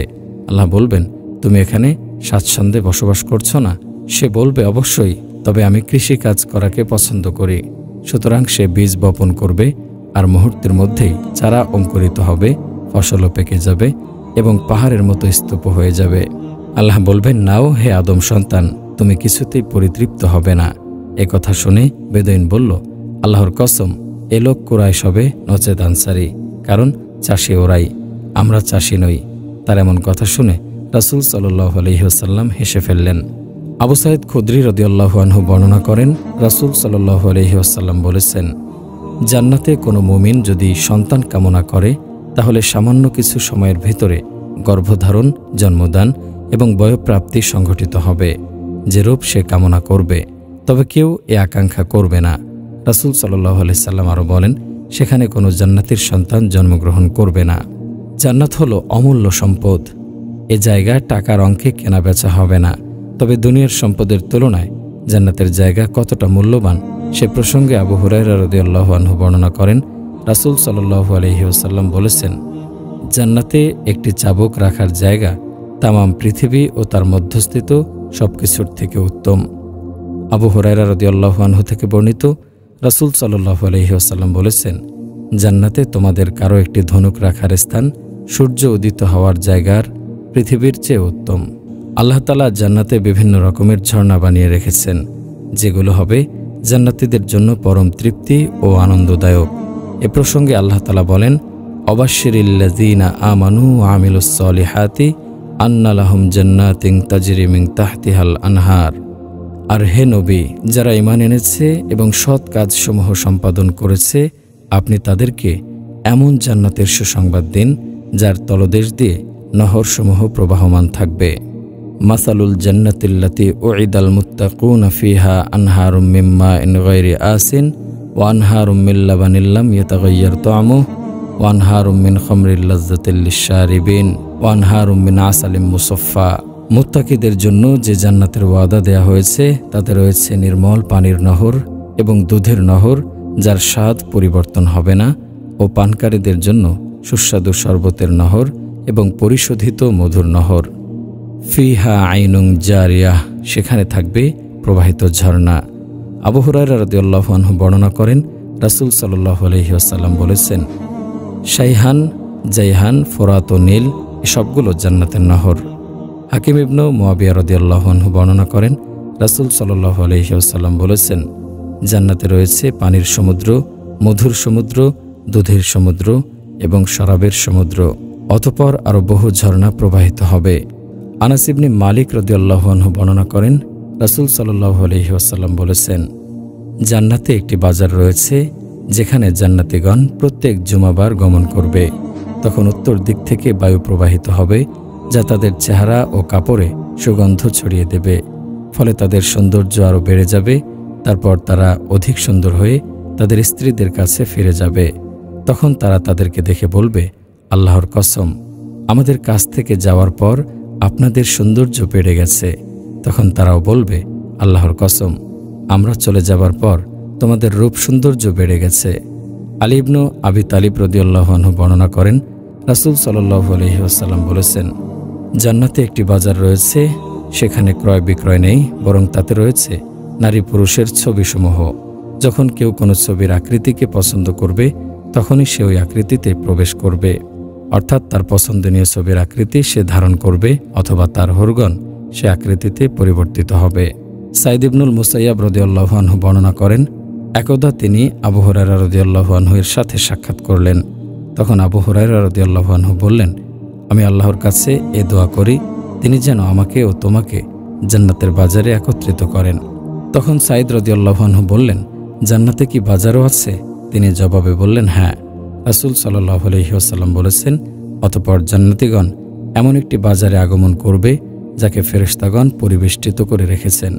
Speaker 1: আল্লাহ বলবেন, তুমি এখানে স্বাচ্ছন্দ্যে বসবাস করছো না? সে বলবে, অবশ্যই, তবে আমি কৃষি কাজ করাকে পছন্দ করি। সুতরাং সে বীজ বপন করবে, আর মুহূর্তের মধ্যেই চারা অঙ্কুরিত হবে, ফসলও পেকে যাবে এবং পাহাড়ের মতো স্তূপ হয়ে যাবে। আল্লাহ বলবেন, নাও হে আদম সন্তান, তুমি কিছুতেই পরিতৃপ্ত হবে না। এ কথা শুনে বেদুইন বলল, আল্লাহর কসম, এ লোক কুরাইশ হবে নচেত আনসারী, কারণ চাষি ওরাই, আমরা চাষি নই। তার এমন কথা শুনে রাসূল সাল্লাল্লাহু আলাইহি ওয়াসাল্লাম হেসে ফেললেন। আবু সাঈদ খুদরি রাদিয়াল্লাহু আনহু বর্ণনা করেন, রাসূল সাল্লাল্লাহু আলাইহি ওয়াসাল্লাম বলেছেন, জান্নাতে কোনো মুমিন যদি সন্তান কামনা করে, তাহলে সামান্য কিছু সময়ের ভেতরে গর্ভধারণ, জন্মদান এবং বয়ঃপ্রাপ্তি সংঘটিত হবে, যেরূপ সে কামনা করবে। তবে কেউ এ আকাঙ্ক্ষা করবে না। রাসূল সাল্লাল্লাহু আলাইহি সাল্লাম আরও বলেন, সেখানে কোনো জান্নাতীর সন্তান জন্মগ্রহণ করবে না। জান্নাত হলো অমূল্য সম্পদ। এ জায়গা টাকার অঙ্কে কেনা বেচা হবে না। তবে দুনিয়ার সম্পদের তুলনায় জান্নাতের জায়গা কতটা মূল্যবান সে প্রসঙ্গে আবু হুরায়রা রাদিয়াল্লাহু আনহু বর্ণনা করেন, রাসূল সাল্লাল্লাহু আলাইহি ওয়াসাল্লাম বলেছেন, জান্নাতে একটি চাবুক রাখার জায়গা তামাম পৃথিবী ও তার মধ্যস্থিত সবকিছুর থেকে উত্তম। আবু হুরায়রা রাদিয়াল্লাহু আনহু থেকে বর্ণিত, রাসূল সাল্লাল্লাহু আলাইহি ওয়াসাল্লাম বলেছেন, জান্নাতে তোমাদের কারো একটি ধনুক রাখার স্থান সূর্য উদিত হওয়ার জায়গার পৃথিবীর চেয়ে উত্তম। আল্লাহ তাআলা জান্নাতে বিভিন্ন রকমের ঝর্ণা বানিয়ে রেখেছেন, যেগুলো হবে জান্নাতীদের জন্য পরম তৃপ্তি ও আনন্দদায়ক। এ প্রসঙ্গে আল্লাহ তাআলা বলেন, অবাশশিরিল্লাযীনা আমানু ওয়া আমিলুস সলিহাতি আন্না লাহুম জান্নাতিন তাজরি মিন তাহতিহাল আনহার। আর হে নবী, যারা ঈমান এনেছে এবং সৎ কাজসমূহ সম্পাদন করেছে, আপনি তাদেরকে এমন জান্নাতের সুসংবাদ দিন যার তলদেশ দিয়ে নহরসমূহ প্রবাহমান থাকবে। মাসালুল জান্নাতিল্লাতি উইদাল মুত্তাকুনা ফিহা আনহারুম মিন মাইন গায়রি আসিন ওয়া আনহারুম মিন লাবানিন লাম ইয়াতাগায়্যার তা'মুহু ওয়া আনহারুম মিন খামরিল লাযযাতিল লিশ-শারিবিন ওয়া আনহারুম মিন আসালিম মুসাফফা। মুত্তাকিদের জন্য যে জান্নাতের ওয়াদা দেয়া হয়েছে তাতে রয়েছে নির্মল পানির নহর এবং দুধের নহর যার স্বাদ পরিবর্তন হবে না, ও পানকারীদের জন্য সুস্বাদু শরবতের নহর এবং পরিশোধিত মধুর নহর। ফিহা আইনুন জারিয়াহ, সেখানে থাকবে প্রবাহিত ঝর্ণা। আবু হুরায়রা রাদিয়াল্লাহু আনহু বর্ণনা করেন, রাসূল সাল্লাল্লাহু আলাইহি ওয়াসাল্লাম বলেছেন, শাইহান, জাইহান, ফোরাত ও নীল এসবগুলো জান্নাতের নহর। হাকিম ইবনু মুয়াবিয়া রাদিয়াল্লাহু আনহু বর্ণনা করেন, রাসূল সাল্লাল্লাহু আলাইহি ওয়াসাল্লাম বলেছেন, জান্নাতে রয়েছে পানির সমুদ্র, মধুর সমুদ্র, দুধের সমুদ্র এবং শরাবের সমুদ্র। অতঃপর আরও বহু ঝর্ণা প্রবাহিত হবে। আনাস ইবনে মালিক রাদিয়াল্লাহু আনহু বর্ণনা করেন, রাসূল সাল্লাল্লাহু আলাইহি ওয়াসাল্লাম বলেছেন, জান্নাতে একটি বাজার রয়েছে যেখানে জান্নাতীগণ প্রত্যেক জুমাবার গমন করবে। তখন উত্তর দিক থেকে বায়ু প্রবাহিত হবে যা তাদের চেহারা ও কাপড়ে সুগন্ধ ছড়িয়ে দেবে, ফলে তাদের সৌন্দর্য আরও বেড়ে যাবে। তারপর তারা অধিক সুন্দর হয়ে তাদের স্ত্রীদের কাছে ফিরে যাবে। তখন তারা তাদেরকে দেখে বলবে, আল্লাহর কসম, আমাদের কাছ থেকে যাওয়ার পর আপনাদের সৌন্দর্য বেড়ে গেছে। তখন তারাও বলবে, আল্লাহর কসম, আমরা চলে যাবার পর তোমাদের রূপ সৌন্দর্য বেড়ে গেছে। আলী ইবনু আবি তালিব রাদিয়াল্লাহু আনহু বর্ণনা করেন, রাসূল সাল্লাল্লাহু আলাইহি ওয়াসাল্লাম বলেছেন, জান্নাতে একটি বাজার রয়েছে, সেখানে ক্রয় বিক্রয় নেই, বরং তাতে রয়েছে নারী পুরুষের ছবিসমূহ। যখন কেউ কোনো ছবির আকৃতিকে পছন্দ করবে তখনই সে ওই আকৃতিতে প্রবেশ করবে, অর্থাৎ তার পছন্দনীয় ছবির আকৃতি সে ধারণ করবে অথবা তার হরগণ সে আকৃতিতে পরিবর্তিত হবে। সাইদ ইবনুল মুসাইয়াব রাদিয়াল্লাহু আনহু বর্ণনা করেন, একদা তিনি আবু হুরায়রা রাদিয়াল্লাহু আনহু এর সাথে সাক্ষাৎ করলেন। তখন আবু হুরায়রা রাদিয়াল্লাহু আনহু বললেন, আমি আল্লাহর কাছে এ দোয়া করি তিনি যেন আমাকে ও তোমাকে জান্নাতের বাজারে একত্রিত করেন। তখন সাইদ রাদিয়াল্লাহু আনহু বললেন, জান্নাতে কি বাজারও আছে? তিনি জবাবে বললেন, হ্যাঁ। রাসূল সাল্লাল্লাহু আলাইহি ওয়াসাল্লাম বলেছেন, অতঃপর জান্নাতীগণ এমন একটি বাজারে আগমন করবে যাকে ফেরেশতাগণ পরিবেষ্টিত করে রেখেছেন।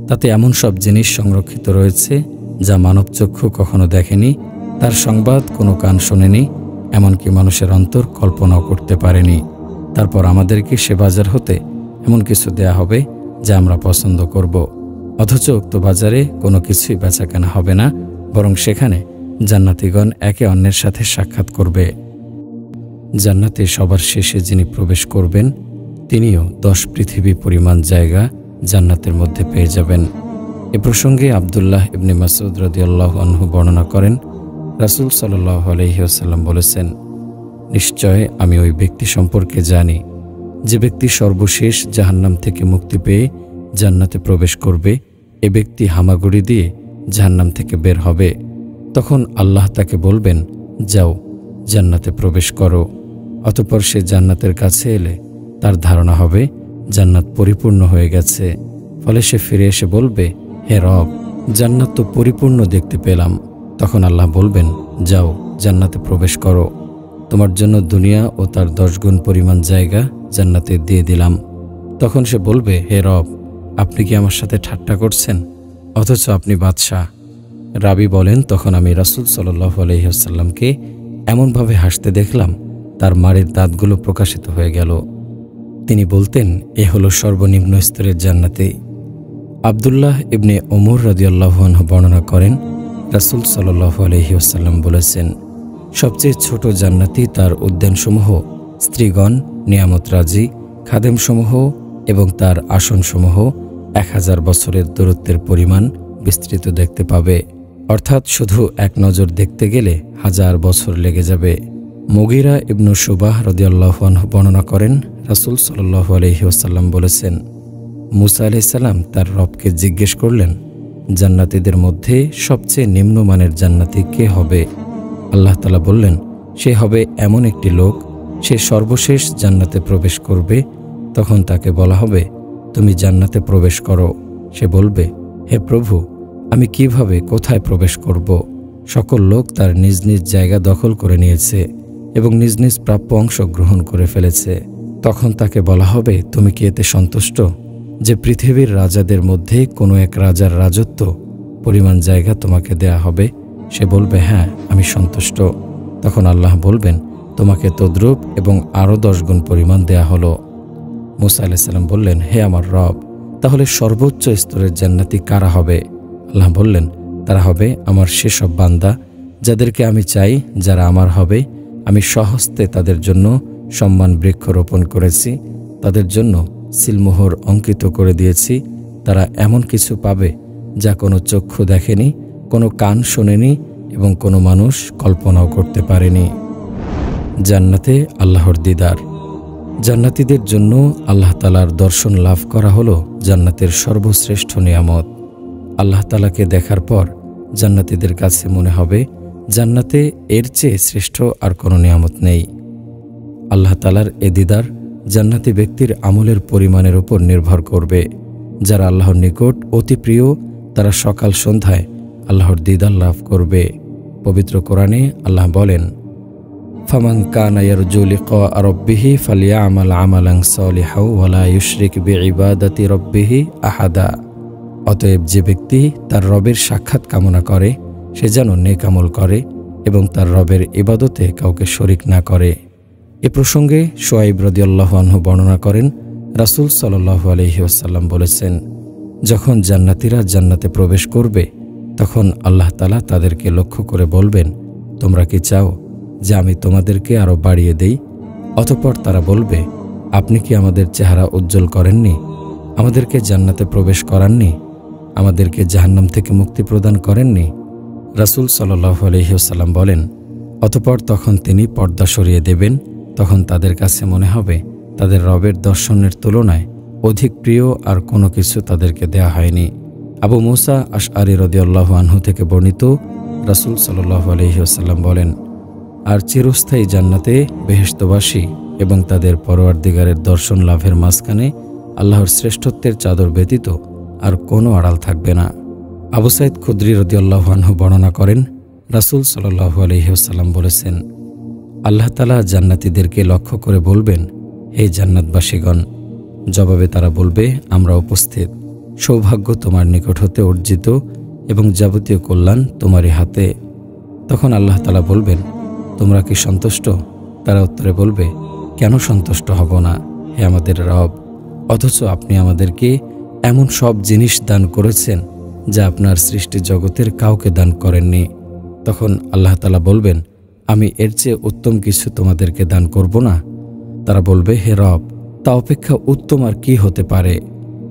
Speaker 1: তাতে এমন সব জিনিস সংরক্ষিত রয়েছে যা মানবচক্ষু কখনো দেখেনি, তার সংবাদ কোনো কান শোনেনি, এমনকি মানুষের অন্তর কল্পনাও করতে পারেনি। তারপর আমাদেরকে সে বাজার হতে এমন কিছু দেয়া হবে যা আমরা পছন্দ করব। অথচ উক্ত বাজারে কোনো কিছুই বেচাকেনা হবে না, বরং সেখানে জান্নাতীগণ একে অন্যের সাথে সাক্ষাৎ করবে। জান্নাতে সবার শেষে যিনি প্রবেশ করবেন তিনিও 10 পৃথিবী পরিমাণ জায়গা জান্নাতের মধ্যে পেয়ে যাবেন। এ প্রসঙ্গে আব্দুল্লাহ ইবনে মাসউদ রাদিয়াল্লাহু আনহু বর্ণনা করেন, রাসূল সাল্লাল্লাহু আলাইহি ওয়াসাল্লাম বলেছেন, নিশ্চয় আমি ওই ব্যক্তি সম্পর্কে জানি যে ব্যক্তি সর্বশেষ জাহান্নাম থেকে মুক্তি পেয়ে জান্নাতে প্রবেশ করবে। এ ব্যক্তি হামাগুড়ি দিয়ে জাহান্নাম থেকে বের হবে। তখন আল্লাহ তাকে বলবেন, যাও জান্নাতে প্রবেশ করো। অতঃপর সে জান্নাতের কাছে এলে তার ধারণা হবে জান্নাত পরিপূর্ণ হয়ে গেছে। ফলে সে ফিরে এসে বলবে, হে রব, জান্নাত তো পরিপূর্ণ দেখতে পেলাম। তখন আল্লাহ বলবেন, যাও জান্নাতে প্রবেশ করো, তোমার জন্য দুনিয়া ও তার 10 গুণ পরিমাণ জায়গা জান্নাতে দিয়ে দিলাম। তখন সে বলবে, হে রব, আপনি কি আমার সাথে ঠাট্টা করছেন? অথচ আপনি বাদশাহ। রাবি বলেন, তখন আমি রাসূল সাল্লাল্লাহু আলাইহি ওয়াসাল্লামকে এমনভাবে হাসতে দেখলাম তার মাড়ির দাঁতগুলো প্রকাশিত হয়ে গেল। তিনি বলতেন, এ হলো সর্বনিম্ন স্তরের জান্নাতে। আব্দুল্লাহ ইবনে ওমর রাদিয়াল্লাহু আনহু বর্ণনা করেন, রাসূল সাল্লাল্লাহু আলাইহি ওয়াসাল্লাম বলেছেন, সবচেয়ে ছোট জান্নাতি তার উদ্যানসমূহ, স্ত্রীগণ, নিয়ামতরাজি, খাদেমসমূহ এবং তার আসনসমূহ 1000 বছরের দূরত্বের পরিমাণ বিস্তৃত দেখতে পাবে। অর্থাৎ শুধু এক নজর দেখতে গেলে 1000 বছর লেগে যাবে। মুগীরা ইবনু শুবাহ রাদিয়াল্লাহু আনহু বর্ণনা করেন, রাসূল সাল্লাল্লাহু আলাইহি ওয়াসাল্লাম বলেছেন, মুসা আলাইহিস সালাম তার রবকে জিজ্ঞেস করলেন, জান্নাতীদের মধ্যে সবচেয়ে নিম্নমানের জান্নাতি কে হবে? আল্লাহ তাআলা বললেন, সে হবে এমন একটি লোক, সে সর্বশেষ জান্নাতে প্রবেশ করবে। তখন তাকে বলা হবে, তুমি জান্নাতে প্রবেশ করো। সে বলবে, হে প্রভু, আমি কিভাবে, কোথায় প্রবেশ করব? সকল লোক তার নিজ নিজ জায়গা দখল করে নিয়েছে এবং নিজ নিজ প্রাপ্য অংশ গ্রহণ করে ফেলেছে। তখন তাকে বলা হবে, তুমি কি এতে সন্তুষ্ট যে পৃথিবীর রাজাদের মধ্যে কোনো এক রাজার রাজত্ব পরিমাণ জায়গা তোমাকে দেয়া হবে? সে বলবে, হ্যাঁ, আমি সন্তুষ্ট। তখন আল্লাহ বলবেন, তোমাকে তদ্রূপ এবং আরও 10 গুণ পরিমাণ দেয়া হলো। মুসা আলাইহিস সালাম বললেন, হে আমার রব, তাহলে সর্বোচ্চ স্তরের জান্নাতি কারা হবে? আল্লাহ বললেন, তারা হবে আমার সেসব বান্দা যাদেরকে আমি চাই, যারা আমার হবে। আমি স্বহস্তে তাদের জন্য সম্মান বৃক্ষ রোপণ করেছি, তাদের জন্য সিলমোহর অঙ্কিত করে দিয়েছি। তারা এমন কিছু পাবে যা কোনো চক্ষু দেখেনি, কোনো কান শোনেনি এবং কোনো মানুষ কল্পনাও করতে পারেনি। জান্নাতে আল্লাহর দিদার। জান্নাতীদের জন্য আল্লাহ তাআলার দর্শন লাভ করা হলো জান্নাতের সর্বশ্রেষ্ঠ নিয়ামত। আল্লাহ তাআলাকে দেখার পর জান্নাতীদের কাছে মনে হবে, জান্নাতে এর চেয়ে শ্রেষ্ঠ আর কোনো নিয়ামত নেই। আল্লাহ তাআলার এ দিদার জান্নাতি ব্যক্তির আমলের পরিমাণের উপর নির্ভর করবে। যারা আল্লাহর নিকট অতি প্রিয়, তারা সকাল সন্ধ্যায় আল্লাহর দিদার লাভ করবে। পবিত্র কোরআনে আল্লাহ বলেন, ফামান কানা ইয়ারজু লিকা রাব্বিহি ফালিয়ামাল আমালান সালিহাও ওয়ালা ইউশরিক বিইবাদাতি রাব্বিহি আহাদা। অতএব যে ব্যক্তি তার রবের সাক্ষাৎ কামনা করে, সে যেন নেক আমল করে এবং তার রবের ইবাদতে কাউকে শরিক না করে। এ প্রসঙ্গে শুআইব রাদিয়াল্লাহু আনহু বর্ণনা করেন, রাসূল সাল্লাল্লাহু আলাইহি ওয়াসাল্লাম বলেছেন, যখন জান্নাতীরা জান্নাতে প্রবেশ করবে, তখন আল্লাহ তাআলা তাদেরকে লক্ষ্য করে বলবেন, তোমরা কি চাও যে আমি তোমাদেরকে আরও বাড়িয়ে দেই? অতঃপর তারা বলবে, আপনি কি আমাদের চেহারা উজ্জ্বল করেননি? আমাদেরকে জান্নাতে প্রবেশ করাননি? আমাদেরকে জাহান্নাম থেকে মুক্তি প্রদান করেননি? রাসূল সাল্লাল্লাহু আলাইহি ওয়াসাল্লাম বলেন, অতঃপর তখন তিনি পর্দা সরিয়ে দেবেন। তখন তাদের কাছে মনে হবে তাদের রবের দর্শনের তুলনায় অধিক প্রিয় আর কোনো কিছু তাদেরকে দেয়া হয়নি। আবু মুসা আশআরী রাদিয়াল্লাহু আনহু থেকে বর্ণিত, রাসূল সাল্লাল্লাহু আলাইহি ওয়াসাল্লাম বলেন, আর চিরস্থায়ী জান্নাতে বেহেশতবাসী এবং তাদের পরওয়ারদিগারের দর্শন লাভের মাঝখানে আল্লাহর শ্রেষ্ঠত্বের চাদর ব্যতীত আর কোনো আড়াল থাকবে না। আবু সাঈদ খুদরি রাদিয়াল্লাহু আনহু বর্ণনা করেন, রাসূল সাল্লাল্লাহু আলাইহি ওয়াসাল্লাম বলেছেন, আল্লাহ তাআলা জান্নাতীদেরকে লক্ষ্য করে বলবেন, হে জান্নাতবাসীগণ। জবাবে তারা বলবে, আমরা উপস্থিত। সৌভাগ্য তোমার নিকট হতে অর্জিত এবং যাবতীয় কল্যাণ তোমারই হাতে। তখন আল্লাহ তাআলা বলবেন, তোমরা কি সন্তুষ্ট? তারা উত্তরে বলবে, কেন সন্তুষ্ট হব না, হে আমাদের রব? অথচ আপনি আমাদেরকে এমন সব জিনিস দান করেছেন যা আপনার সৃষ্টি জগতের কাউকে দান করেননি। তখন আল্লাহ তাআলা বলবেন, আমি এর চেয়ে উত্তম কিছু তোমাদেরকে দান করব না? তারা বলবে, হে রব, তা অপেক্ষা উত্তম আর কি হতে পারে?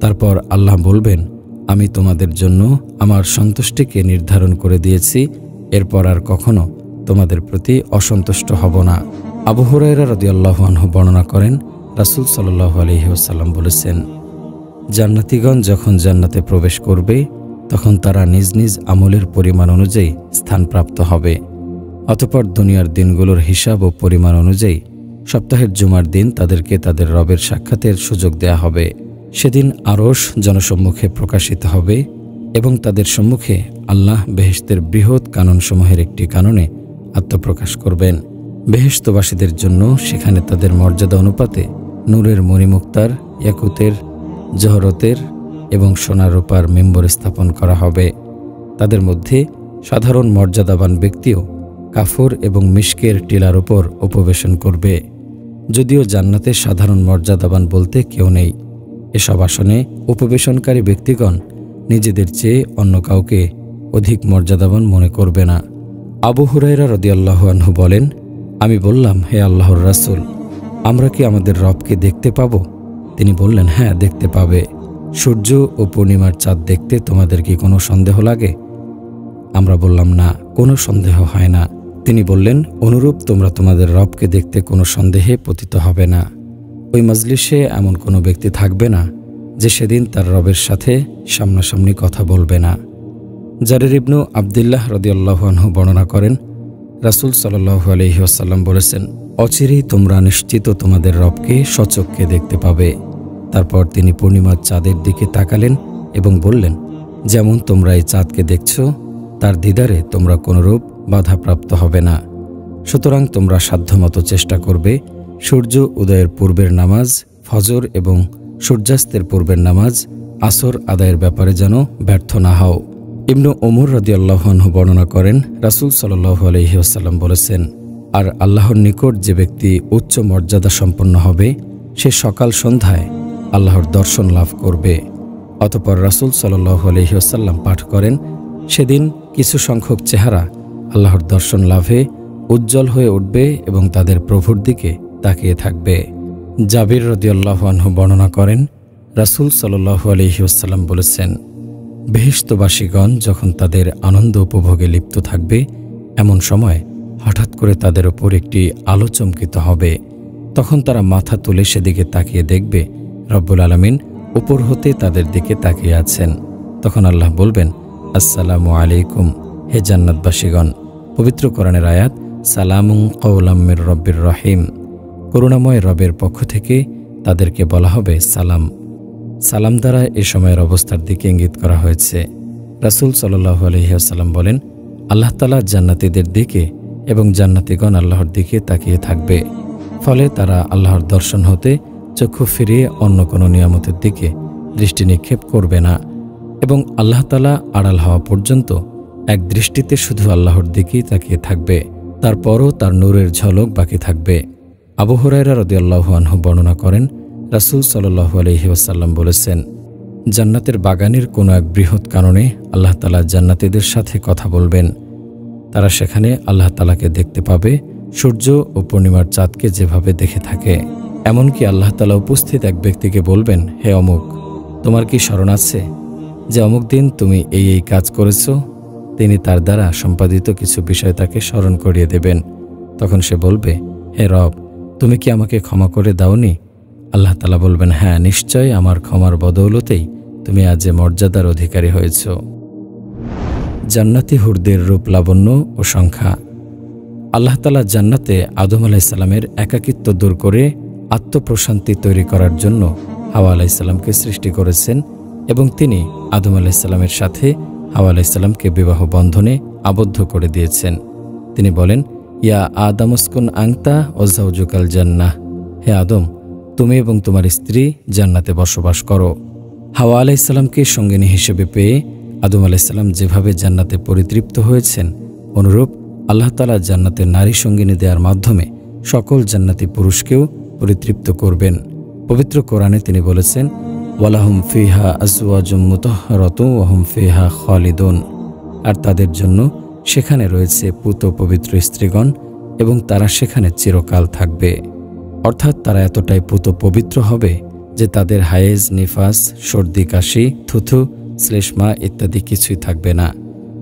Speaker 1: তারপর আল্লাহ বলবেন, আমি তোমাদের জন্য আমার সন্তুষ্টিকে নির্ধারণ করে দিয়েছি, এরপর আর কখনো তোমাদের প্রতি অসন্তুষ্ট হব না। আবু হুরায়রা রাদিয়াল্লাহু আনহু বর্ণনা করেন, রাসূল সাল্লাল্লাহু আলাইহি ওয়াসাল্লাম বলেছেন, জান্নাতীগণ যখন জান্নাতে প্রবেশ করবে, তখন তারা নিজ নিজ আমলের পরিমাণ অনুযায়ী স্থানপ্রাপ্ত হবে। অতঃপর দুনিয়ার দিনগুলোর হিসাব ও পরিমাণ অনুযায়ী সপ্তাহের জুমার দিন তাদেরকে তাদের রবের সাক্ষাতের সুযোগ দেয়া হবে। সেদিন আরশ জনসম্মুখে প্রকাশিত হবে এবং তাদের সম্মুখে আল্লাহ বেহেশতের বৃহৎ কাননসমূহের একটি কাননে আত্মপ্রকাশ করবেন। বেহেশতবাসীদের জন্য সেখানে তাদের মর্যাদা অনুপাতে নূরের মণিমুক্তার, ইয়াকুতের, জহরতের এবং সোনা রূপার মেম্বর স্থাপন করা হবে। তাদের মধ্যে সাধারণ মর্যাদাবান ব্যক্তিও কাফর এবং মিশকের টিলার উপর উপবেশন করবে। যদিও জান্নাতে সাধারণ মর্যাদাবান বলতে কেউ নেই। এসব আসনে উপবেশনকারী ব্যক্তিগণ নিজেদের চেয়ে অন্য কাউকে অধিক মর্যাদাবান মনে করবে না। আবু হুরায়রা রাদিয়াল্লাহু আনহু বলেন, আমি বললাম, হে আল্লাহর রাসূল, আমরা কি আমাদের রবকে দেখতে পাব? তিনি বললেন, হ্যাঁ, দেখতে পাবে। সূর্য ও পূর্ণিমার চাঁদ দেখতে তোমাদের কি কোনো সন্দেহ লাগে? আমরা বললাম, না, কোনো সন্দেহ হয় না। তিনি বললেন, অনুরূপ তোমরা তোমাদের রবকে দেখতে কোনো সন্দেহে পতিত হবে না। ওই মজলিসে এমন কোনো ব্যক্তি থাকবে না যে সেদিন তার রবের সাথে সামনাসামনি কথা বলবে না। জারির ইবনু আবদুল্লাহ রাদিয়াল্লাহু আনহু বর্ণনা করেন, রাসূল সাল্লাল্লাহু আলাইহি ওয়াসাল্লাম বলেছেন, অচিরেই তোমরা নিশ্চিত তোমাদের রবকে সচক্ষে দেখতে পাবে। তারপর তিনি পূর্ণিমার চাঁদের দিকে তাকালেন এবং বললেন, যেমন তোমরা এই চাঁদকে দেখছ, তার দিদারে তোমরা কোনরূপ বাধাপ্রাপ্ত হবে না। সুতরাং তোমরা সাধ্যমতো চেষ্টা করবে সূর্য উদয়ের পূর্বের নামাজ ফজর এবং সূর্যাস্তের পূর্বের নামাজ আসর আদায়ের ব্যাপারে যেন ব্যর্থ না হও। ইবনু ওমর রাদিয়াল্লাহু আনহু বর্ণনা করেন, রাসূল সাল্লাল্লাহু আলাইহি ওয়াসাল্লাম বলেছেন, আর আল্লাহর নিকট যে ব্যক্তি উচ্চ মর্যাদা সম্পন্ন হবে সে সকাল সন্ধ্যায় আল্লাহর দর্শন লাভ করবে। অতঃপর রাসূল সাল্লাল্লাহু আলাইহি ওয়াসাল্লাম পাঠ করেন, সেদিন কিছু সংখ্যক চেহারা আল্লাহর দর্শন লাভে উজ্জ্বল হয়ে উঠবে এবং তাদের প্রভুর দিকে তাকিয়ে থাকবে। জাবির রাদিয়াল্লাহু আনহু বর্ণনা করেন, রাসূল সাল্লাল্লাহু আলাইহি ওয়াসাল্লাম বলেছেন, বেহেশতবাসীগণ যখন তাদের আনন্দ উপভোগে লিপ্ত থাকবে, এমন সময় হঠাৎ করে তাদের ওপর একটি আলো চমকিত হবে। তখন তারা মাথা তুলে সেদিকে তাকিয়ে দেখবে রব্বুল আলামিন উপর হতে তাদের দিকে তাকিয়ে আছেন। তখন আল্লাহ বলবেন, আসসালামু আলাইকুম, হে জান্নাতবাসীগণ। পবিত্র কোরআনের আয়াত, সালামুন কওলাম মির রব্বির রহিম, করুণাময় রবের পক্ষ থেকে তাদেরকে বলা হবে সালাম। সালাম দ্বারা এ সময়ের অবস্থার দিকে ইঙ্গিত করা হয়েছে। রাসূল সাল্লাল্লাহু আলাইহি ওয়াসাল্লাম বলেন, আল্লাহ তাআলা জান্নাতীদের দিকে এবং জান্নাতীগণ আল্লাহর দিকে তাকিয়ে থাকবে। ফলে তারা আল্লাহর দর্শন হতে চক্ষু ফিরিয়ে অন্য কোনো নিয়ামতের দিকে দৃষ্টি নিক্ষেপ করবে না এবং আল্লাহ তাআলা আড়াল হওয়া পর্যন্ত এক দৃষ্টিতে শুধু আল্লাহর দিকেই তাকিয়ে থাকবে। তারপরও তার নূরের ঝলক বাকি থাকবে। আবু হুরায়রা রাদিয়াল্লাহু আনহু বর্ণনা করেন, রাসূল সাল্লাল্লাহু আলাইহি ওয়াসাল্লাম বলেছেন, জান্নাতের বাগানের কোনো এক বৃহৎ কারণে আল্লাহ তাআলা জান্নাতীদের সাথে কথা বলবেন। তারা সেখানে আল্লাহ তাআলাকে দেখতে পাবে সূর্য ও পূর্ণিমার চাঁদকে যেভাবে দেখে থাকে। এমনকি আল্লাহ তাআলা উপস্থিত এক ব্যক্তিকে বলবেন, হে অমুক, তোমার কি স্মরণ আছে যে অমুক দিন তুমি এই এই কাজ করেছ? তিনি তার দ্বারা সম্পাদিত কিছু বিষয় তাকে স্মরণ করিয়ে দেবেন। তখন সে বলবে, হে রব, তুমি কি আমাকে ক্ষমা করে দাওনি? আল্লাহ তাআলা বলবেন, হ্যাঁ, নিশ্চয় আমার ক্ষমার বদৌলতেই তুমি আজ যে মর্যাদার অধিকারী হয়েছ। জান্নাতি হুরদের রূপ লাবণ্য ও সংখ্যা। আল্লাহ তাআলা জান্নাতে আদম আলাইহিস সালামের একাকিত্ব দূর করে আত্মপ্রশান্তি তৈরি করার জন্য হাওয়া আলাইহিস সালামকে সৃষ্টি করেছেন এবং তিনি আদম আলাইহিস সালামের সাথে হাওয়া আলাইহিস সালামকে বিবাহ বন্ধনে আবদ্ধ করে দিয়েছেন। তিনি বলেন, ইয়া আদম উসকুন আনতা ওয়া যাওজুকাল জান্নাহ, হে আদম, তুমি এবং তোমার স্ত্রী জান্নাতে বসবাস করো। হাওয়া আলাইহিস সালামকে সঙ্গিনী হিসেবে পেয়ে আদম আলাইহিস সালাম যেভাবে জান্নাতে পরিতৃপ্ত হয়েছেন, অনুরূপ আল্লাহ তাআলা জান্নাতের নারী সঙ্গিনী দেওয়ার মাধ্যমে সকল জান্নাতি পুরুষকেও পরিতৃপ্ত করবেন। পবিত্র কোরআনে তিনি বলেছেন, ওয়ালাহুম ফিহা আজওয়াজুম মুতাহহারাতুন ওয়া হুম ফিহা খালিদুন, আর তাদের জন্য সেখানে রয়েছে পুত পবিত্র স্ত্রীগণ এবং তারা সেখানে চিরকাল থাকবে। অর্থাৎ তারা এতটাই পুত পবিত্র হবে যে তাদের হায়েজ, নিফাস, সর্দি, কাশি, থুথু, শ্লেষ্মা ইত্যাদি কিছুই থাকবে না,